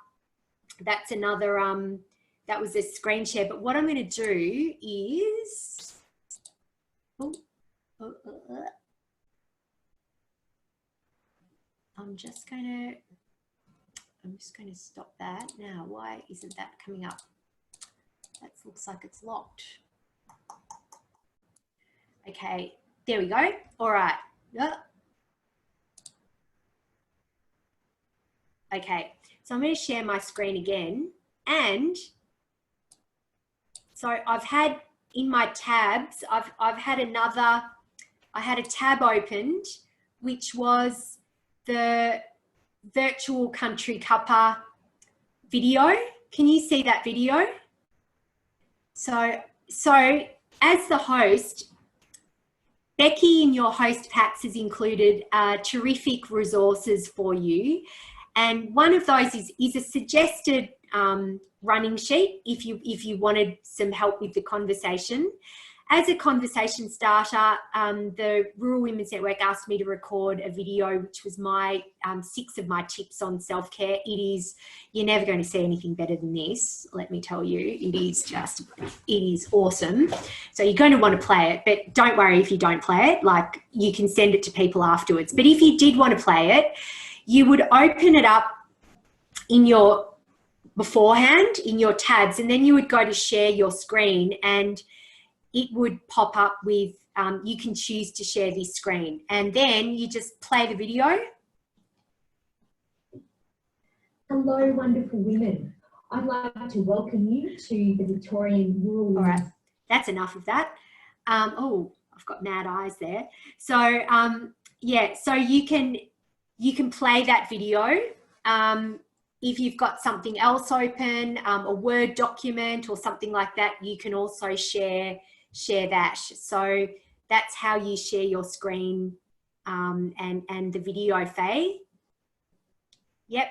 that was a screen share. But what I'm going to do is, I'm just going to stop that now. Why isn't that coming up? That looks like it's locked. Okay, there we go. All right. Okay, so I'm going to share my screen again. And so I've had in my tabs, I've had another, I had a tab opened, which was the virtual Country Cuppa video. Can you see that video? So as the host, Becky in your host packs has included terrific resources for you. And one of those is a suggested running sheet if you wanted some help with the conversation. as a conversation starter, the Rural Women's Network asked me to record a video, which was my 6 of my tips on self-care. You're never going to see anything better than this, let me tell you. It is awesome. So you're going to want to play it, but don't worry if you don't play it. Like, you can send it to people afterwards. But if you did want to play it, you would open it up in your beforehand in your tabs, and then you would go to share your screen, and it would pop up with you can choose to share this screen, and then you just play the video. Hello, wonderful women. I'd like to welcome you to the Victorian Rural Women's. All right, that's enough of that. Oh, I've got mad eyes there. So yeah, so you can play that video. If you've got something else open, a Word document or something like that, you can also share that. So that's how you share your screen and the video, Faye. Yep.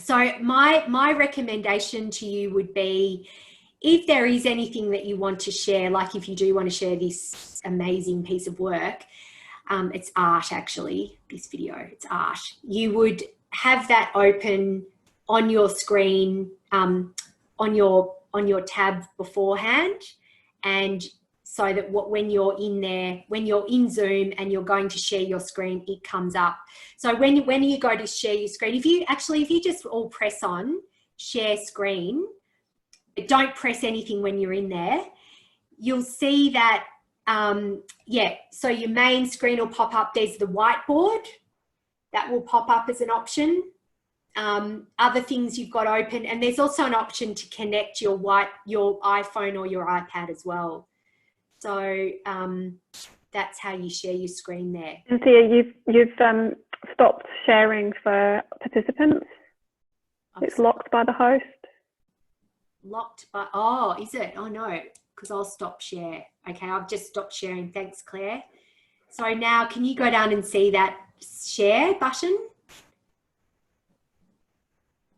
So my recommendation to you would be, if there is anything that you want to share, like if you do want to share this amazing piece of work, it's art actually, this video, it's art. You would have that open on your screen, on your tab beforehand, and so that when you're in there, when you're in Zoom and you're going to share your screen, it comes up. So when you go to share your screen, if you just all press on share screen, but don't press anything when you're in there, you'll see that yeah, so your main screen will pop up. There's the whiteboard that will pop up as an option. Other things you've got open, and there's also an option to connect your iPhone or your iPad as well. So that's how you share your screen there. Cynthia, you've stopped sharing for participants. It's locked by the host. Locked by, oh, is it? Oh no, because I'll stop share. Okay, I've just stopped sharing. Thanks, Claire. So now can you go down and see that share button?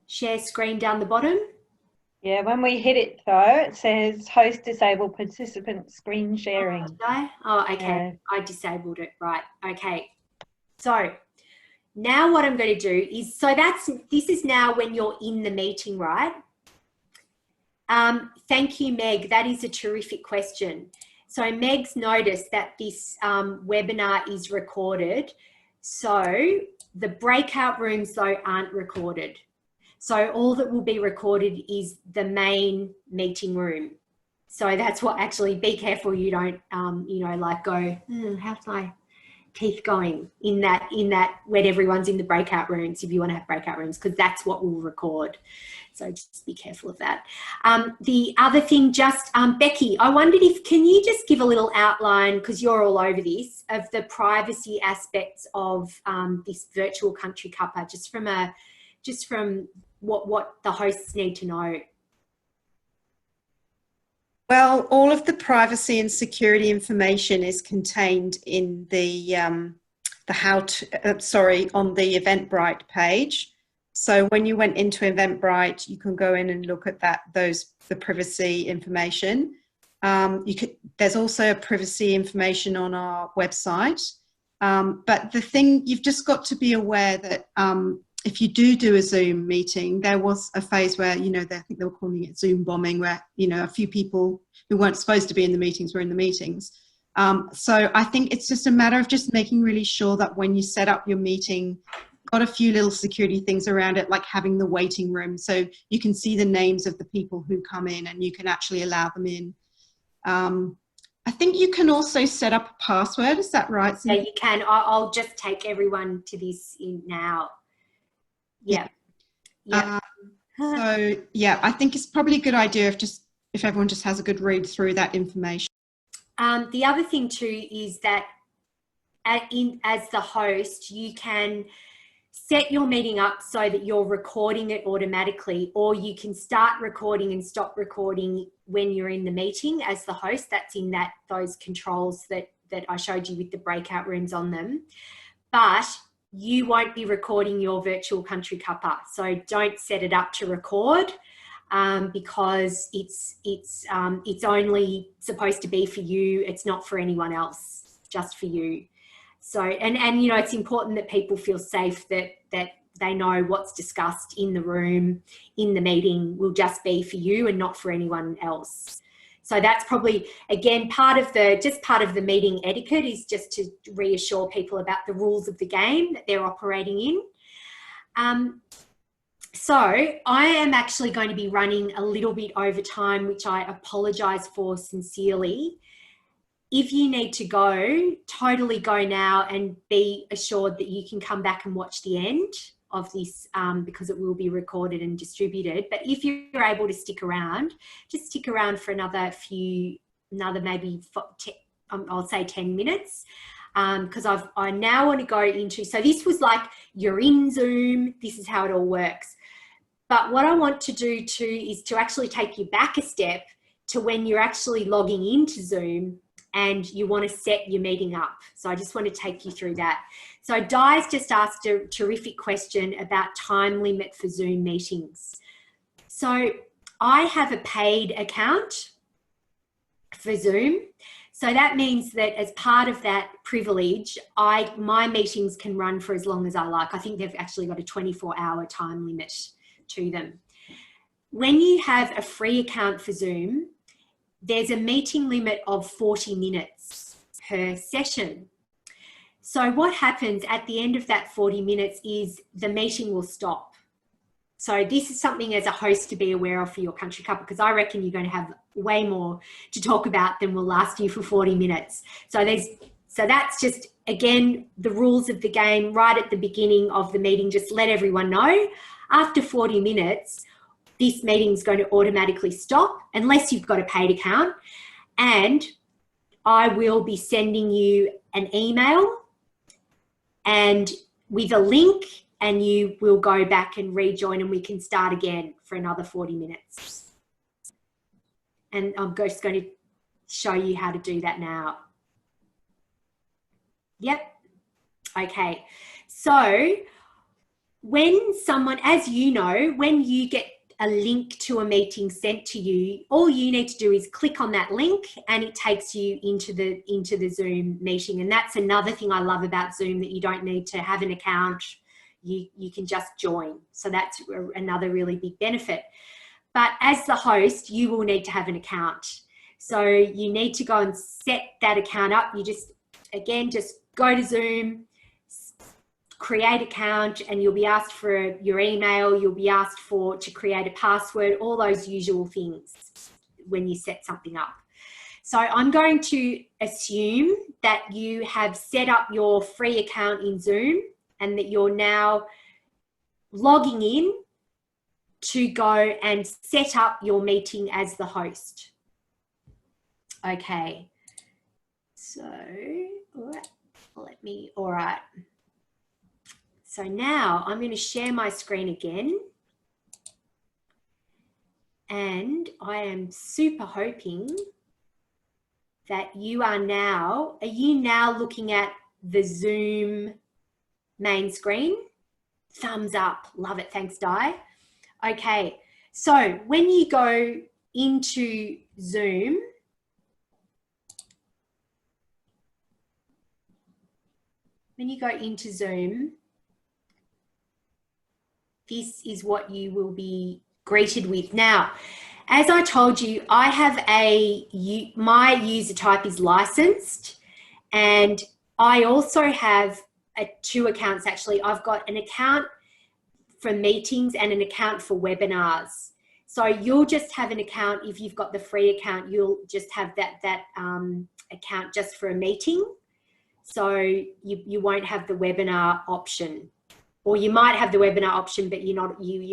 Share screen down the bottom. Yeah, when we hit it though, it says host disabled participant screen sharing. Oh, did I? Oh, okay. Yeah. I disabled it. Right. Okay. So now what I'm going to do is, this is now when you're in the meeting, right? Thank you, Meg. That is a terrific question. So Meg's noticed that this webinar is recorded. So the breakout rooms though aren't recorded. So all that will be recorded is the main meeting room. So that's what, actually be careful you don't, you know, like go, how's my teeth going in that when everyone's in the breakout rooms, if you want to have breakout rooms, because that's what we'll record. So just be careful of that. The other thing, just Becky, I wondered can you just give a little outline, because you're all over this, of the privacy aspects of this virtual Country Cuppa, just from what the hosts need to know. Well, all of the privacy and security information is contained in the on the Eventbrite page. So when you went into Eventbrite, you can go in and look at the privacy information. There's also privacy information on our website. But the thing, you've just got to be aware that if you do a Zoom meeting, there was a phase where, you know, I think they were calling it Zoom bombing, where, you know, a few people who weren't supposed to be in the meetings were in the meetings. So I think it's just a matter of just making really sure that when you set up your meeting, got a few little security things around it, like having the waiting room, so you can see the names of the people who come in and you can actually allow them in. I think you can also set up a password. Is that right? Yeah, you can. I'll just take everyone to this in now. Yeah. Yeah. So yeah, I think it's probably a good idea if everyone just has a good read through that information. The other thing too is that as the host, you can set your meeting up so that you're recording it automatically, or you can start recording and stop recording when you're in the meeting as the host. That's in those controls that I showed you with the breakout rooms on them. But you won't be recording your virtual Country Cuppa, so don't set it up to record. because it's only supposed to be for you. It's not for anyone else, just for you. So, and you know, it's important that people feel safe, that they know what's discussed in the room, in the meeting, will just be for you and not for anyone else. So that's probably, again, part of the meeting etiquette is just to reassure people about the rules of the game that they're operating in. So I am actually going to be running a little bit over time, which I apologise for sincerely. If you need to go, totally go now, and be assured that you can come back and watch the end of this, because it will be recorded and distributed. But if you're able to stick around, just stick around for another maybe I'll say 10 minutes, because I now want to go into, so this was like, you're in Zoom, this is how it all works. But what I want to do too is to actually take you back a step to when you're actually logging into Zoom and you want to set your meeting up. So I just want to take you through that. So Di's just asked a terrific question about time limit for Zoom meetings. So I have a paid account for Zoom. So that means that as part of that privilege, my meetings can run for as long as I like. I think they've actually got a 24-hour time limit to them. When you have a free account for Zoom, there's a meeting limit of 40 minutes per session. So what happens at the end of that 40 minutes is the meeting will stop. So this is something as a host to be aware of for your Country Cuppa, because I reckon you're going to have way more to talk about than will last you for 40 minutes. So that's just, again, the rules of the game right at the beginning of the meeting. Just let everyone know, after 40 minutes, this meeting is going to automatically stop unless you've got a paid account, and I will be sending you an email and with a link, and you will go back and rejoin, and we can start again for another 40 minutes. And I'm just going to show you how to do that now. Yep. Okay. So when someone, as you know, when you get a link to a meeting sent to you, all you need to do is click on that link and it takes you into the Zoom meeting. And that's another thing I love about Zoom, that you don't need to have an account. You can just join. So that's another really big benefit. But as the host, you will need to have an account. So you need to go and set that account up. You just go to Zoom, create account, and you'll be asked for your email. You'll be asked to create a password, all those usual things when you set something up. So I'm going to assume that you have set up your free account in Zoom and that you're now logging in to go and set up your meeting as the host. Okay, so all right. So now I'm going to share my screen again. And I am super hoping that you are now looking at the Zoom main screen? Thumbs up, love it, thanks Di. Okay, so when you go into Zoom, this is what you will be greeted with. Now, as I told you, I have my user type is licensed, and I also have two accounts actually. I've got an account for meetings and an account for webinars. So you'll just have an account, if you've got the free account, you'll just have that account just for a meeting. So you won't have the webinar option. Or you might have the webinar option, but you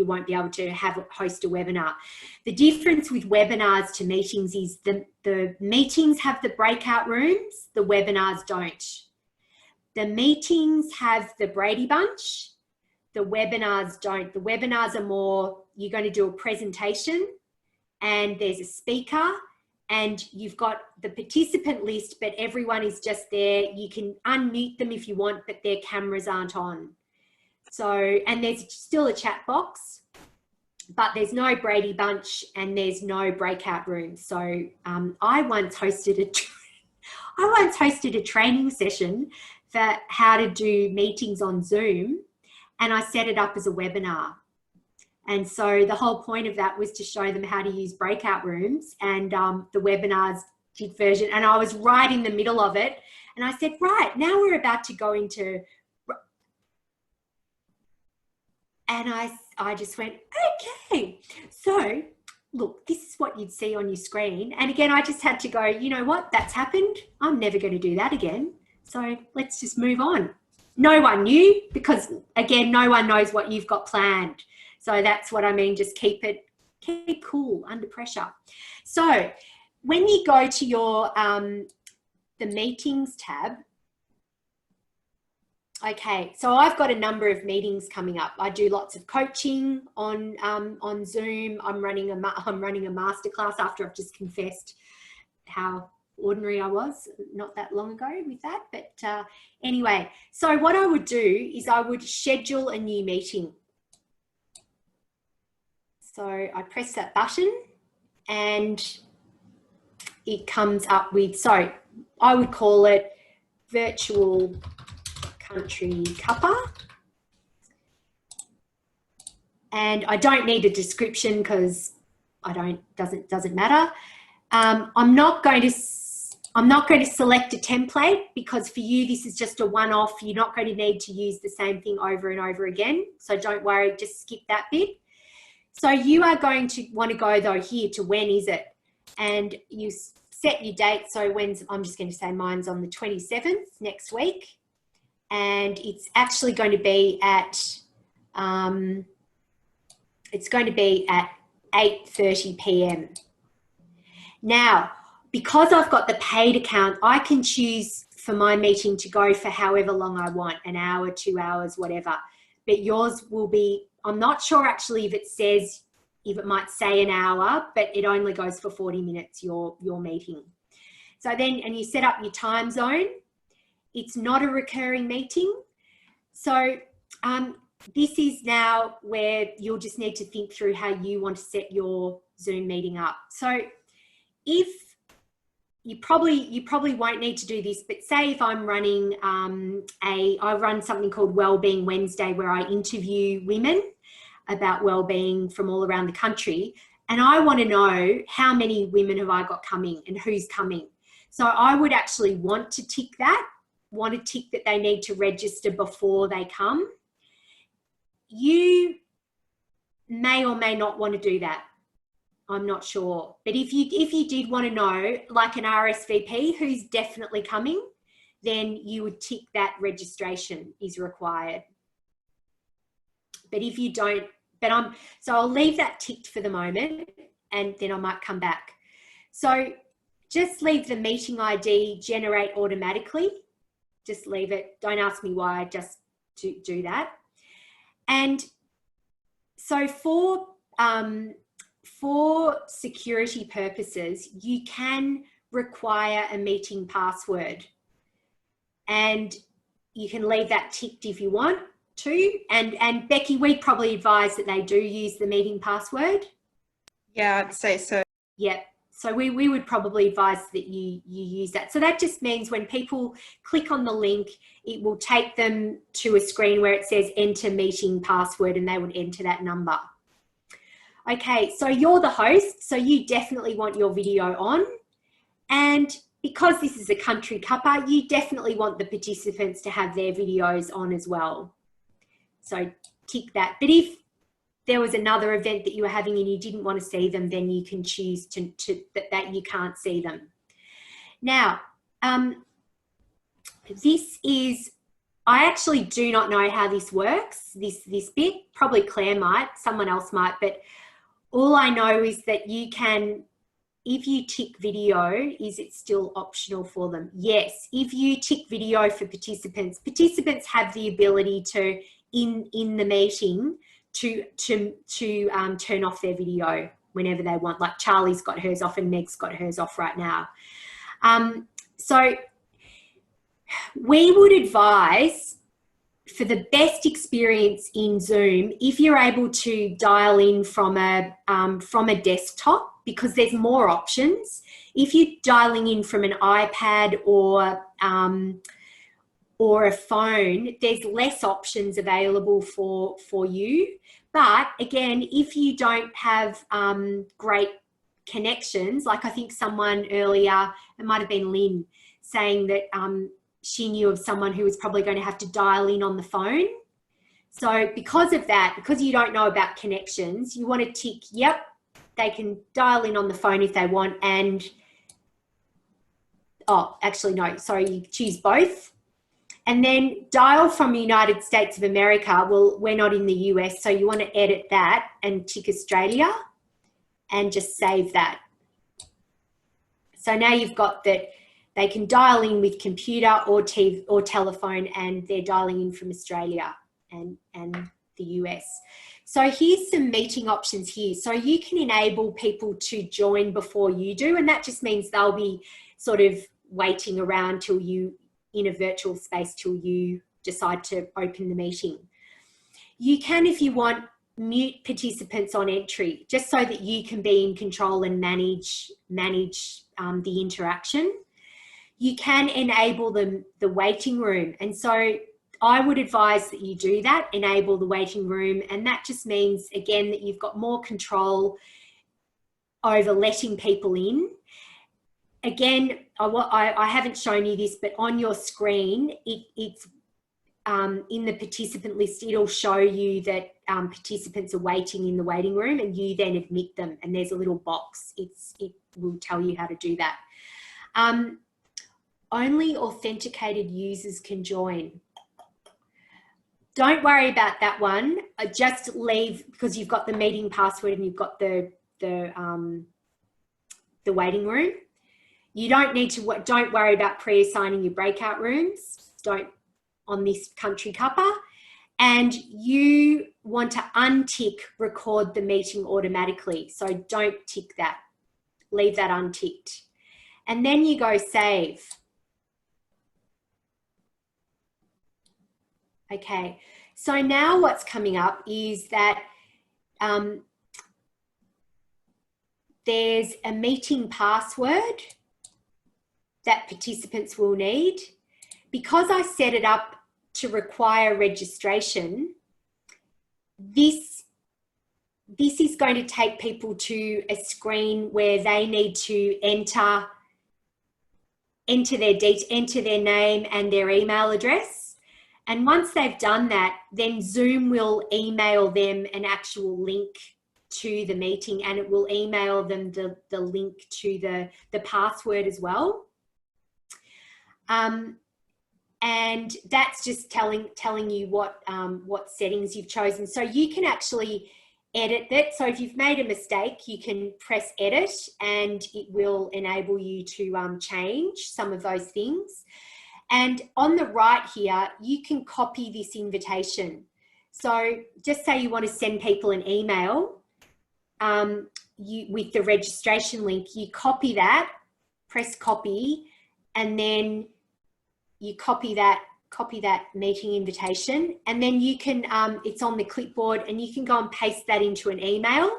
won't be able to host a webinar. The difference with webinars to meetings is the meetings have the breakout rooms, the webinars don't. The meetings have the Brady Bunch, the webinars don't. The webinars are more, you're going to do a presentation and there's a speaker and you've got the participant list, but everyone is just there. You can unmute them if you want, but their cameras aren't on. So, and there's still a chat box. but there's no Brady Bunch and there's no breakout rooms. So I once hosted a training session for how to do meetings on Zoom, and I set it up as a webinar. And so the whole point of that was to show them how to use breakout rooms, and the webinars version. And I was right in the middle of it. And I said, right, now we're about to go into, and I just went, okay. So look, this is what you'd see on your screen. And again, I just had to go, you know what, that's happened. I'm never going to do that again. So let's just move on. No one knew, because again, no one knows what you've got planned. So that's what I mean. Just keep cool under pressure. So when you go to your, the meetings tab, okay, so I've got a number of meetings coming up. I do lots of coaching on Zoom. I'm running a masterclass after I've just confessed how ordinary I was not that long ago with that. But anyway, so what I would do is I would schedule a new meeting. So I press that button and it comes up with, so I would call it Virtual Country Cuppa. And I don't need a description because doesn't matter. I'm not going to select a template, because for you this is just a one-off. You're not going to need to use the same thing over and over again. So don't worry, just skip that bit. So you are going to want to go though here to when is it, and you set your date. So when's, I'm just going to say mine's on the 27th next week, and it's actually going to be at 8:30 p.m. Now, because I've got the paid account, I can choose for my meeting to go for however long I want, an hour, 2 hours, whatever. But yours will be, I'm not sure actually if it might say an hour, but it only goes for 40 minutes, your meeting. So then, and you set up your time zone. It's not a recurring meeting. So this is now where you'll just need to think through how you want to set your Zoom meeting up. So if you probably won't need to do this, but say if I'm running I run something called Wellbeing Wednesday, where I interview women about wellbeing from all around the country, and I want to know how many women have I got coming and who's coming. So I would actually want to tick that they need to register before they come. You may or may not want to do that. I'm not sure. But if you did want to know, like an RSVP, who's definitely coming, then you would tick that registration is required. But if you don't, so I'll leave that ticked for the moment, and then I might come back. So just leave the meeting ID generate automatically. Just leave it. Don't ask me why, just do that. And so for security purposes, you can require a meeting password, and you can leave that ticked if you want to. And Becky, we probably advise that they do use the meeting password. Yeah, I'd say so. Yeah. So we would probably advise that you use that. So that just means when people click on the link, it will take them to a screen where it says enter meeting password, and they would enter that number. Okay, so you're the host, so you definitely want your video on. And because this is a Country Cuppa, you definitely want the participants to have their videos on as well. So tick that. But if there was another event that you were having and you didn't want to see them, then you can choose that you can't see them. Now, this is, I actually do not know how this works, this bit. Probably Claire might, someone else might, but all I know is that you can, if you tick video, is it still optional for them? Yes, if you tick video for participants have the ability to, in the meeting, to turn off their video whenever they want. Like Charlie's got hers off and Meg's got hers off right now. So we would advise for the best experience in Zoom, if you're able to dial in from a desktop, because there's more options. If you're dialing in from an iPad or a phone, there's less options available for you. But again, if you don't have great connections, like I think someone earlier, it might have been Lynn, saying that she knew of someone who was probably going to have to dial in on the phone. So because of that, because you don't know about connections, you want to tick, yep, they can dial in on the phone if they want. And, oh, actually, no, sorry, you choose both. And then dial from the United States of America. Well, we're not in the US, so you want to edit that and tick Australia and just save that. So now you've got that they can dial in with computer or TV or telephone, and they're dialing in from Australia and the US. So here's some meeting options here. So you can enable people to join before you do, and that just means they'll be sort of waiting around till you, in a virtual space, till you decide to open the meeting. You can, if you want, mute participants on entry, just so that you can be in control and manage the interaction. You can enable the waiting room, and so I would advise that you do that, enable the waiting room, and that just means, again, that you've got more control over letting people in. Again, I haven't shown you this, but on your screen, it's in the participant list, it'll show you that participants are waiting in the waiting room, and you then admit them, and there's a little box. It will tell you how to do that. Only authenticated users can join. Don't worry about that one. Just leave, because you've got the meeting password and you've got the waiting room. You don't need to, don't worry about pre-assigning your breakout rooms. Don't on this Country Cuppa. And you want to untick record the meeting automatically. So don't tick that. Leave that unticked. And then you go save. Okay, so now what's coming up is that there's a meeting password that participants will need. Because I set it up to require registration, this is going to take people to a screen where they need to enter their name and their email address. And once they've done that, then Zoom will email them an actual link to the meeting, and it will email them the link to the password as well. And that's just telling you what settings you've chosen. So you can actually edit that. So if you've made a mistake, you can press edit, and it will enable you to change some of those things. And on the right here, you can copy this invitation. So just say you want to send people an email with the registration link, you copy that, press copy, and then you copy that meeting invitation, and then you can, it's on the clipboard, and you can go and paste that into an email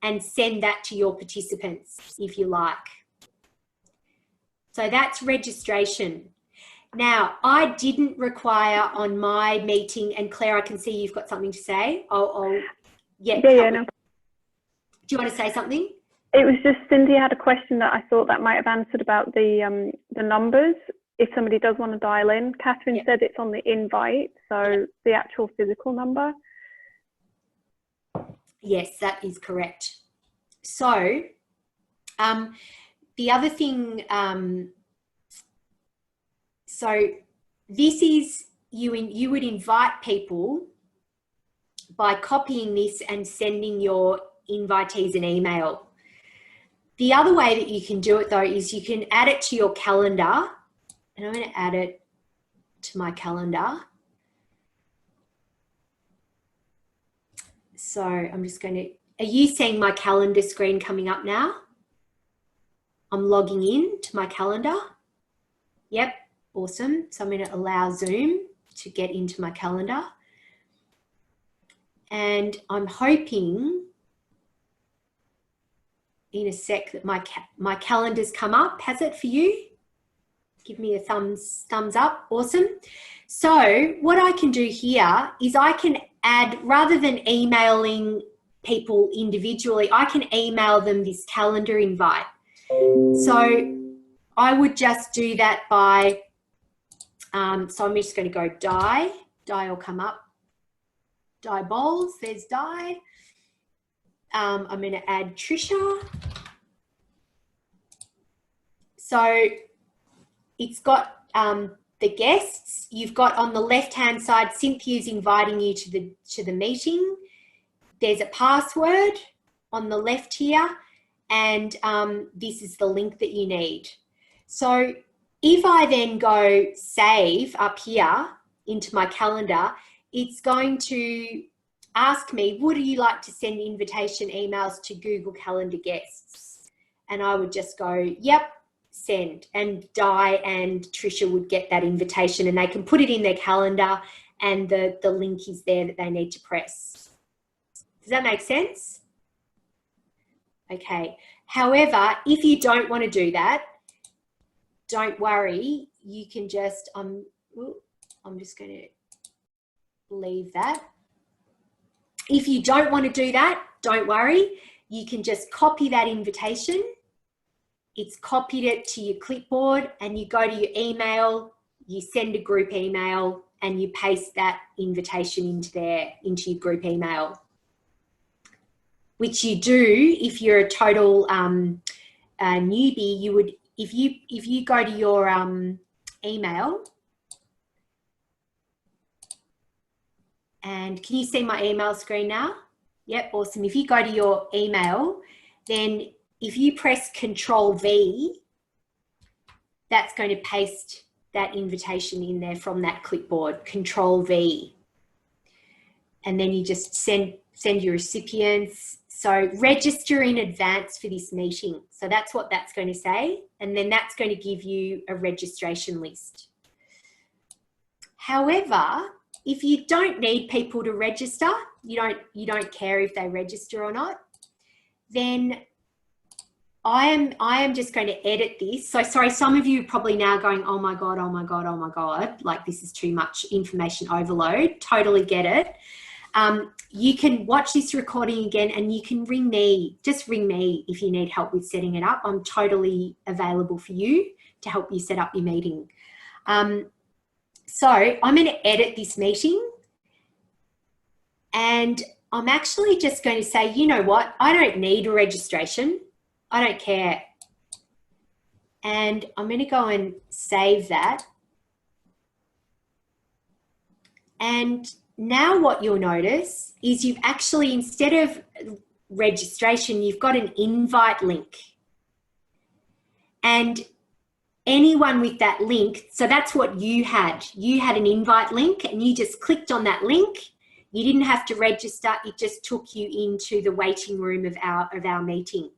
and send that to your participants if you like. So that's registration. Now, I didn't require on my meeting, and Claire, I can see you've got something to say. Yeah, no. Do you want to say something? It was just Cindy had a question that I thought that might have answered about the numbers. If somebody does want to dial in, Catherine said it's on the invite, so the actual physical number. Yes, that is correct. So the other thing, so this is, you would invite people by copying this and sending your invitees an email. The other way that you can do it though is you can add it to your calendar, and I'm going to add it to my calendar. So I'm just going to, are you seeing my calendar screen coming up now? I'm logging in to my calendar. Yep, awesome. So I'm going to allow Zoom to get into my calendar. And I'm hoping in a sec that my calendar's come up. Has it for you? Give me a thumbs up. Awesome. So what I can do here is I can add, rather than emailing people individually, I can email them this calendar invite. So I would just do that by, so I'm just going to go Di will come up. Di Bowles, there's Di. I'm going to add Trisha. So it's got the guests. You've got on the left-hand side, Cynthia's inviting you to the meeting. There's a password on the left here, and this is the link that you need. So if I then go save up here into my calendar, it's going to ask me, would you like to send invitation emails to Google Calendar guests? And I would just go, yep, send. And Di and Trisha would get that invitation, and they can put it in their calendar, and the link is there that they need to press. Does that make sense? Okay. However, if you don't want to do that, don't worry. You can just, I'm just going to leave that. If you don't want to do that, don't worry. You can just copy that invitation. It's copied it to your clipboard, and you go to your email, you send a group email, and you paste that invitation into your group email, which you do if you're a total newbie. You would, if you go to your email, and can you see my email screen now? Yep, awesome. If you go to your email, then if you press Control V, that's going to paste that invitation in there from that clipboard, Control V. And then you just send your recipients. So register in advance for this meeting. So that's what that's going to say. And then that's going to give you a registration list. However, if you don't need people to register, you don't care if they register or not, then I am just going to edit this. So sorry, some of you are probably now going, oh my God, oh my God, oh my God, like this is too much information overload. Totally get it. You can watch this recording again, and you can ring me, just ring me if you need help with setting it up. I'm totally available for you to help you set up your meeting. So I'm going to edit this meeting, and I'm actually just going to say, you know what? I don't need a registration. I don't care. And I'm going to go and save that. And now what you'll notice is you've actually, instead of registration, you've got an invite link. And anyone with that link, so that's what you had. You had an invite link, and you just clicked on that link. You didn't have to register. It just took you into the waiting room of our meeting.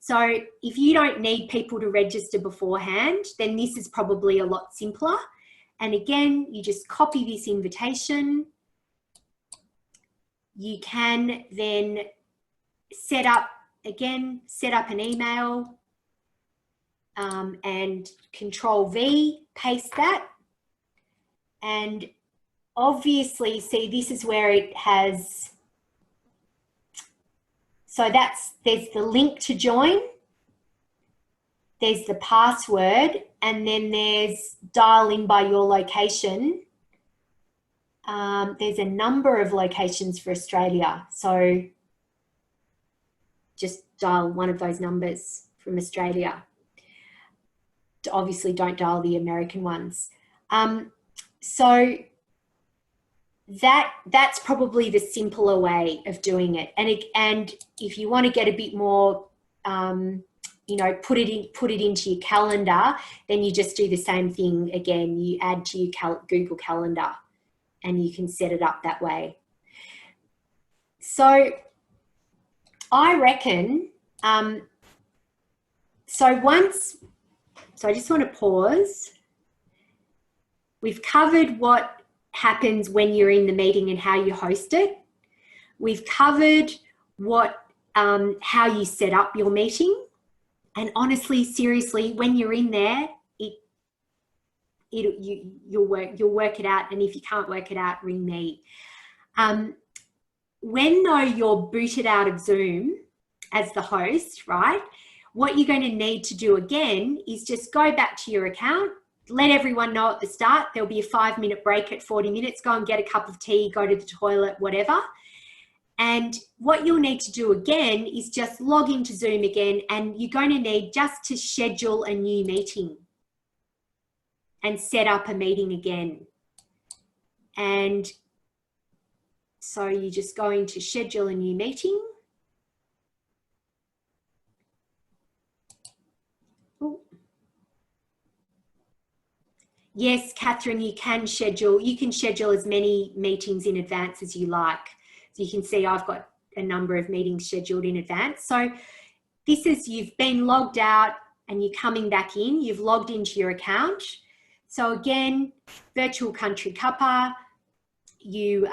So if you don't need people to register beforehand, then this is probably a lot simpler. And again, you just copy this invitation. You can then set up an email, and Control V, paste that. And obviously, see, this is where it has, so there's the link to join, there's the password, and then there's dial in by your location. There's a number of locations for Australia, so just dial one of those numbers from Australia. Obviously, don't dial the American ones. So that's probably the simpler way of doing it. And if you want to get a bit more, you know, put it into your calendar, then you just do the same thing again. You add to your Google Calendar, and you can set it up that way. So I reckon, so I just want to pause. We've covered happens when you're in the meeting and how you host it. We've covered how you set up your meeting. And honestly, seriously, when you're in there, you'll work it out. And if you can't work it out, ring me. When though you're booted out of Zoom as the host, right? What you're going to need to do again is just go back to your account, let everyone know at the start, there'll be a 5-minute break at 40 minutes, go and get a cup of tea, go to the toilet, whatever. And what you'll need to do again is just log into Zoom again, and you're going to need just to schedule a new meeting and set up a meeting again. And so you're just going to schedule a new meeting. Yes, Catherine, you can schedule as many meetings in advance as you like. So you can see I've got a number of meetings scheduled in advance. So this is, you've been logged out and you're coming back in, you've logged into your account. So again, Virtual Country Cuppa, you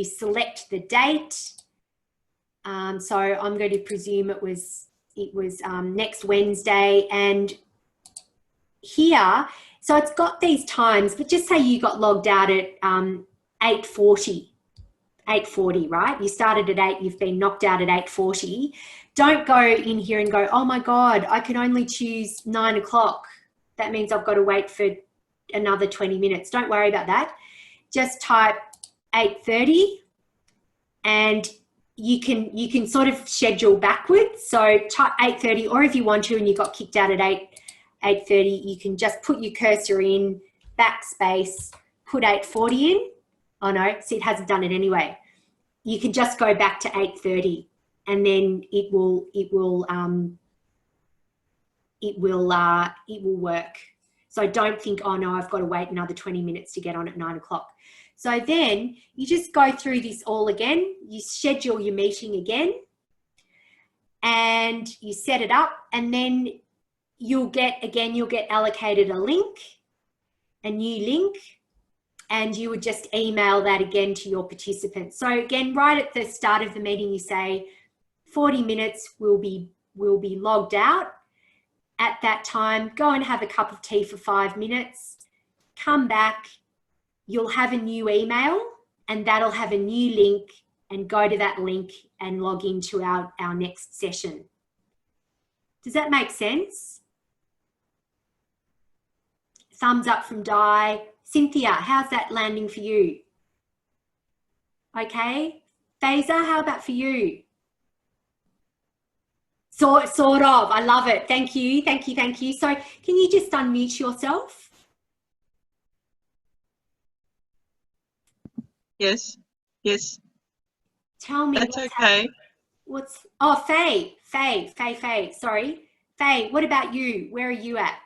select the date. So I'm going to presume it was next Wednesday, and here, so it's got these times, but just say you got logged out at 8:40, right? You started at 8, you've been knocked out at 8:40. Don't go in here and go, oh my God, I can only choose 9 o'clock. That means I've got to wait for another 20 minutes. Don't worry about that. Just type 8:30, and you can sort of schedule backwards. So type 8:30, or if you want to and you got kicked out at 8:30, you can just put your cursor in, backspace, put 8:40 in. Oh no, see, it hasn't done it anyway. You can just go back to 8:30, and then it will work. So don't think, oh no, I've got to wait another 20 minutes to get on at 9 o'clock. So then you just go through this all again. You schedule your meeting again, and you set it up, and then you'll get allocated a link, a new link, and you would just email that again to your participants. So again, right at the start of the meeting, you say 40 minutes will be logged out. At that time, go and have a cup of tea for 5 minutes, come back, you'll have a new email, and that'll have a new link, and go to that link and log into our next session. Does that make sense? Thumbs up from Di. Cynthia, how's that landing for you? Okay. Fazer, how about for you? Sort of. I love it. Thank you. Thank you. Thank you. So can you just unmute yourself? Yes. Yes. Tell me. That's okay. Faye. Sorry. Faye, what about you? Where are you at?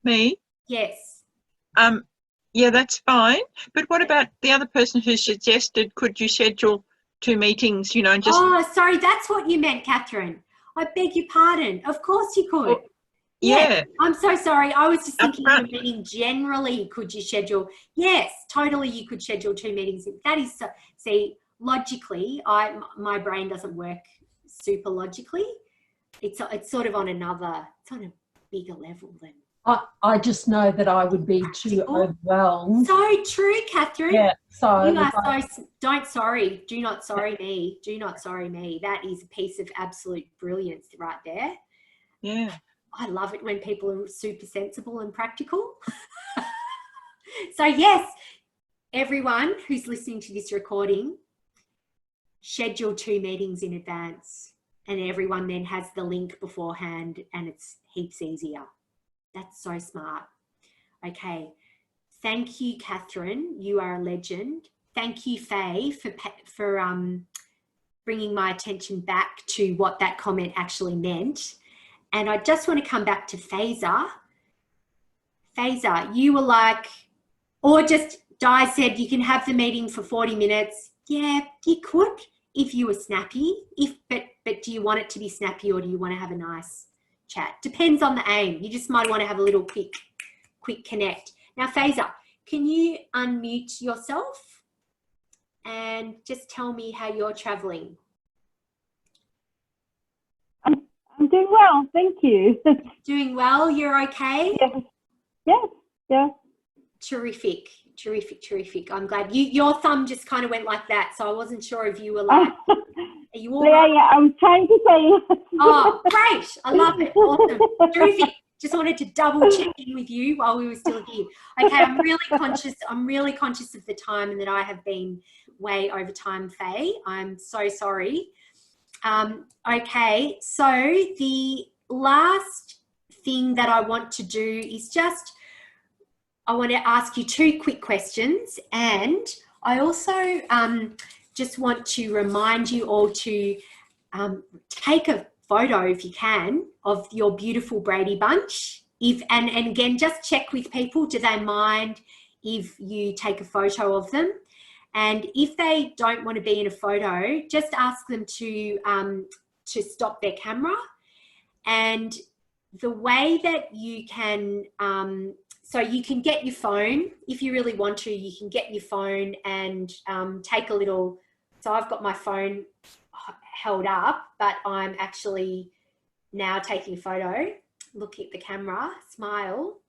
Me? Yes. Yeah, that's fine. But what about the other person who suggested, could you schedule 2 meetings, you know, and just... Oh, sorry, that's what you meant, Catherine. I beg your pardon. Of course you could. Well, yeah. I'm so sorry. I was just thinking of a meeting generally. Could you schedule? Yes, totally. You could schedule 2 meetings. That is so, see, logically, my brain doesn't work super logically. It's sort of on it's on a bigger level than. I just know that I would be too overwhelmed. So true, Catherine. Yeah. So you are do not sorry me. Do not sorry me. That is a piece of absolute brilliance right there. Yeah. I love it when people are super sensible and practical. So yes, everyone who's listening to this recording, schedule 2 meetings in advance, and everyone then has the link beforehand, and it's heaps easier. That's so smart. Okay. Thank you, Catherine. You are a legend. Thank you, Faye, for bringing my attention back to what that comment actually meant. And I just want to come back to Fazer. Fazer, you were like, or just Di said you can have the meeting for 40 minutes. Yeah, you could if you were snappy. But do you want it to be snappy, or do you want to have a nice chat? Depends on the aim. You just might want to have a little quick connect. Now, Fazer, can you unmute yourself and just tell me how you're traveling? I'm doing well, thank you. Doing well, you're okay? Yes, yeah. Terrific, terrific, terrific. I'm glad. Your thumb just kind of went like that, so I wasn't sure if you were like, are you all right? Yeah, I was trying to say yes. Oh, great. I love it. Awesome. Terrific. Just wanted to double check in with you while we were still here. Okay, I'm really conscious of the time and that I have been way over time, Faye. I'm so sorry. Okay, so the last thing that I want to do is I want to ask you 2 quick questions, and I also just want to remind you all to take a photo, if you can, of your beautiful Brady Bunch. And again, just check with people, do they mind if you take a photo of them? And if they don't want to be in a photo, just ask them to stop their camera. And the way that you can, so you can get your phone, if you really want to, you can get your phone and take a little, so I've got my phone held up, but I'm actually now taking a photo, looking at the camera, smile.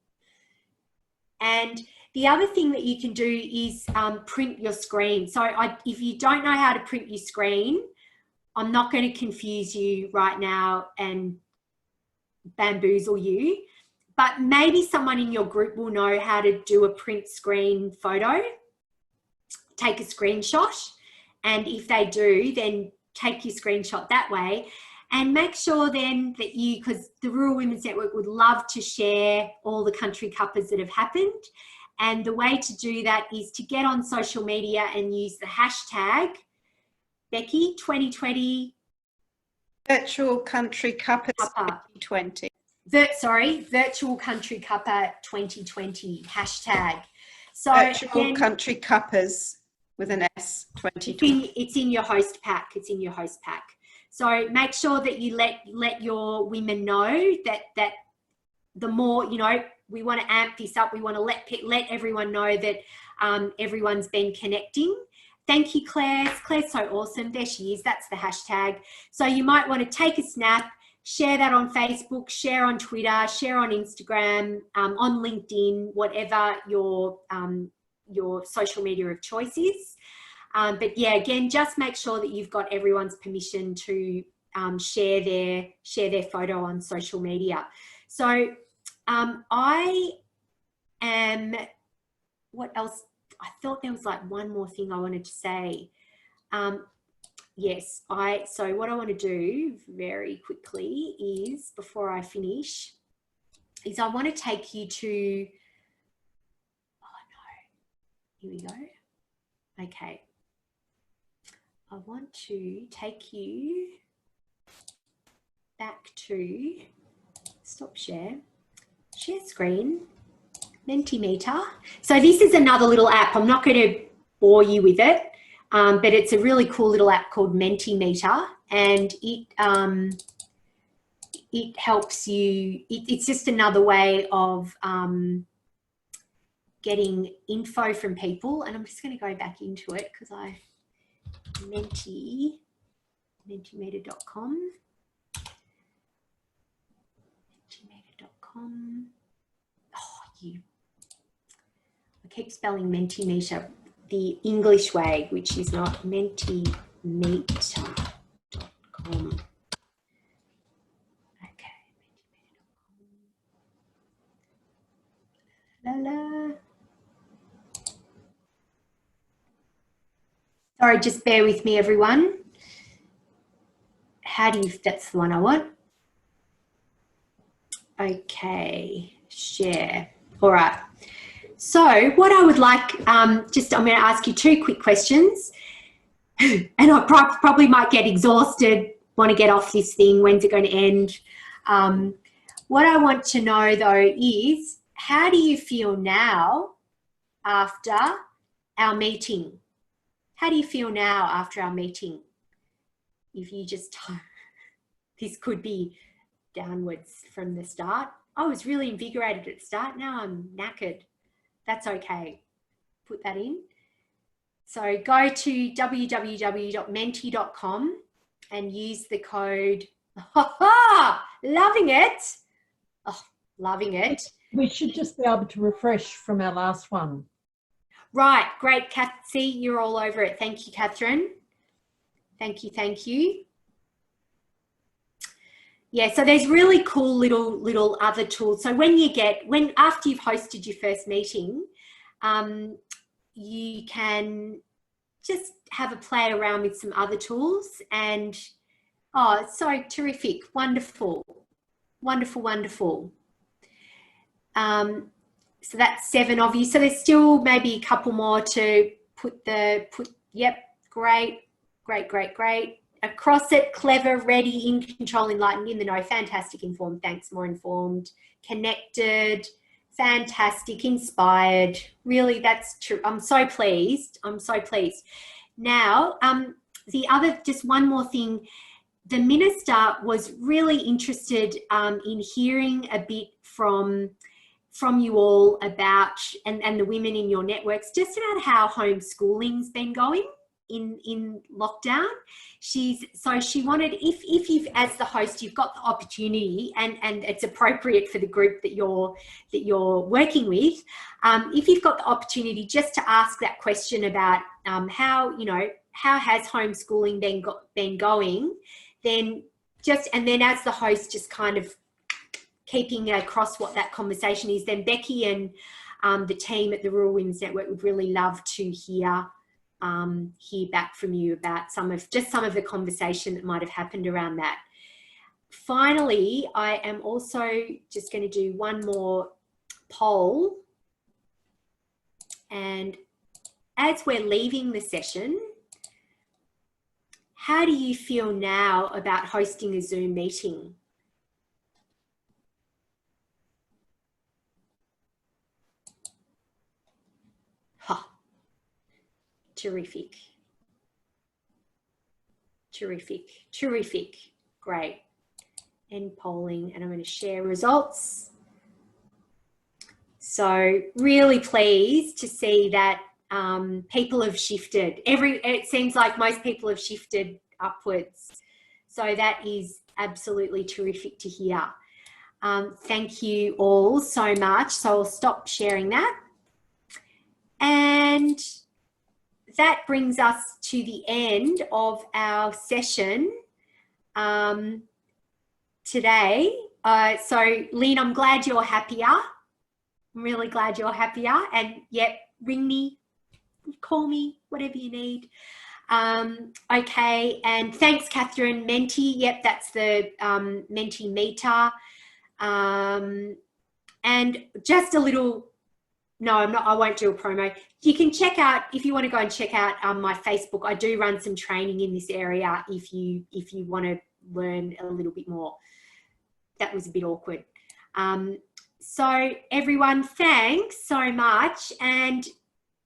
And the other thing that you can do is print your screen. So if you don't know how to print your screen, I'm not going to confuse you right now and bamboozle you, but maybe someone in your group will know how to do a print screen photo, take a screenshot. And if they do, then take your screenshot that way, and make sure then that because the Rural Women's Network would love to share all the Country Cuppas that have happened. And the way to do that is to get on social media and use the hashtag, Becky, 2020. Virtual Country Cuppa 2020. Virtual Country Cuppa 2020 hashtag. So Virtual again, Country Cuppas with an S 2020. It's in your host pack. It's in your host pack. So make sure that you let your women know that the more, we want to amp this up. We want to let everyone know that everyone's been connecting. Thank you, Claire. Claire's so awesome. There she is. That's the hashtag. So you might want to take a snap, share that on Facebook, share on Twitter, share on Instagram, on LinkedIn, whatever your social media of choice is. But yeah, again, just make sure that you've got everyone's permission to share their photo on social media. So I am, what else? I thought there was like one more thing I wanted to say. Yes, so what I want to do very quickly is, before I finish, is I want to take you to, oh no, here we go. Okay. I want to take you back to, stop share screen, Mentimeter. So this is another little app. I'm not going to bore you with it, but it's a really cool little app called Mentimeter, and it helps you. It's just another way of getting info from people. And I'm just going to go back into it because Mentimeter.com. Mentimeter.com. Oh, I keep spelling Mentimeter the English way, which is not Mentimeter.com. Okay, Mentimeter.com. Sorry, just bear with me, everyone. That's the one I want. Okay, share. All right. So what I would like, I'm going to ask you 2 quick questions, and I probably might get exhausted, want to get off this thing. When's it going to end? What I want to know though is, how do you feel now after our meeting? How do you feel now after our meeting? If you just, this could be downwards from the start. I was really invigorated at the start. Now I'm knackered. That's okay. put that in. So go to www.menti.com and use the code. Loving it. Oh, loving it. We should just be able to refresh from our last one. Right, great, Kath. See, you're all over it. Thank you, Catherine. Thank you, thank you. Yeah, so there's really cool little other tools. So after you've hosted your first meeting, you can just have a play around with some other tools, and oh, it's so terrific, wonderful, wonderful, wonderful. So that's 7 of you. So there's still maybe a couple more to yep, great, great, great, great. Across it, clever, ready, in control, enlightened, in the know, fantastic, informed, thanks, more informed, connected, fantastic, inspired. Really, that's true. I'm so pleased. I'm so pleased. Now, just one more thing. The minister was really interested in hearing a bit from you all about, and the women in your networks, just about how homeschooling's been going in lockdown. She wanted, if you've, as the host, you've got the opportunity, and it's appropriate for the group that you're working with, if you've got the opportunity just to ask that question about how has homeschooling been going, then as the host, just kind of keeping across what that conversation is, then Becky and the team at the Rural Women's Network would really love to hear back from you about some of the conversation that might have happened around that. Finally, I am also just going to do one more poll, and as we're leaving the session, how do you feel now about hosting a Zoom meeting? Terrific. Terrific. Terrific. Great. End polling, and I'm going to share results. So really pleased to see that people have shifted. It seems like most people have shifted upwards. So that is absolutely terrific to hear. Thank you all so much. So I'll stop sharing that. And that brings us to the end of our session today. So Lynn, I'm glad you're happier. I'm really glad you're happier. And yep, ring me, call me, whatever you need. Okay, and thanks, Catherine. Menti, yep, that's the Menti meter. And just a little, no, I won't do a promo. You can check out, if you want to go and check out my Facebook, I do run some training in this area if you want to learn a little bit more. That was a bit awkward. So everyone, thanks so much, and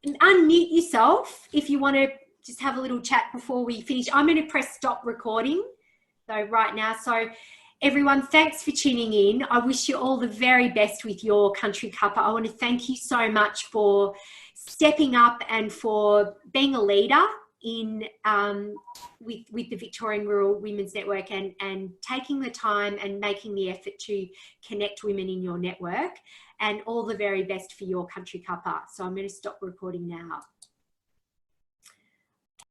unmute yourself if you want to just have a little chat before we finish. I'm going to press stop recording though right now. So everyone, thanks for tuning in. I wish you all the very best with your Country Cuppa. I want to thank you so much for stepping up and for being a leader in with the Victorian Rural Women's Network, and taking the time and making the effort to connect women in your network, and all the very best for your Country Cuppa. So I'm going to stop recording now.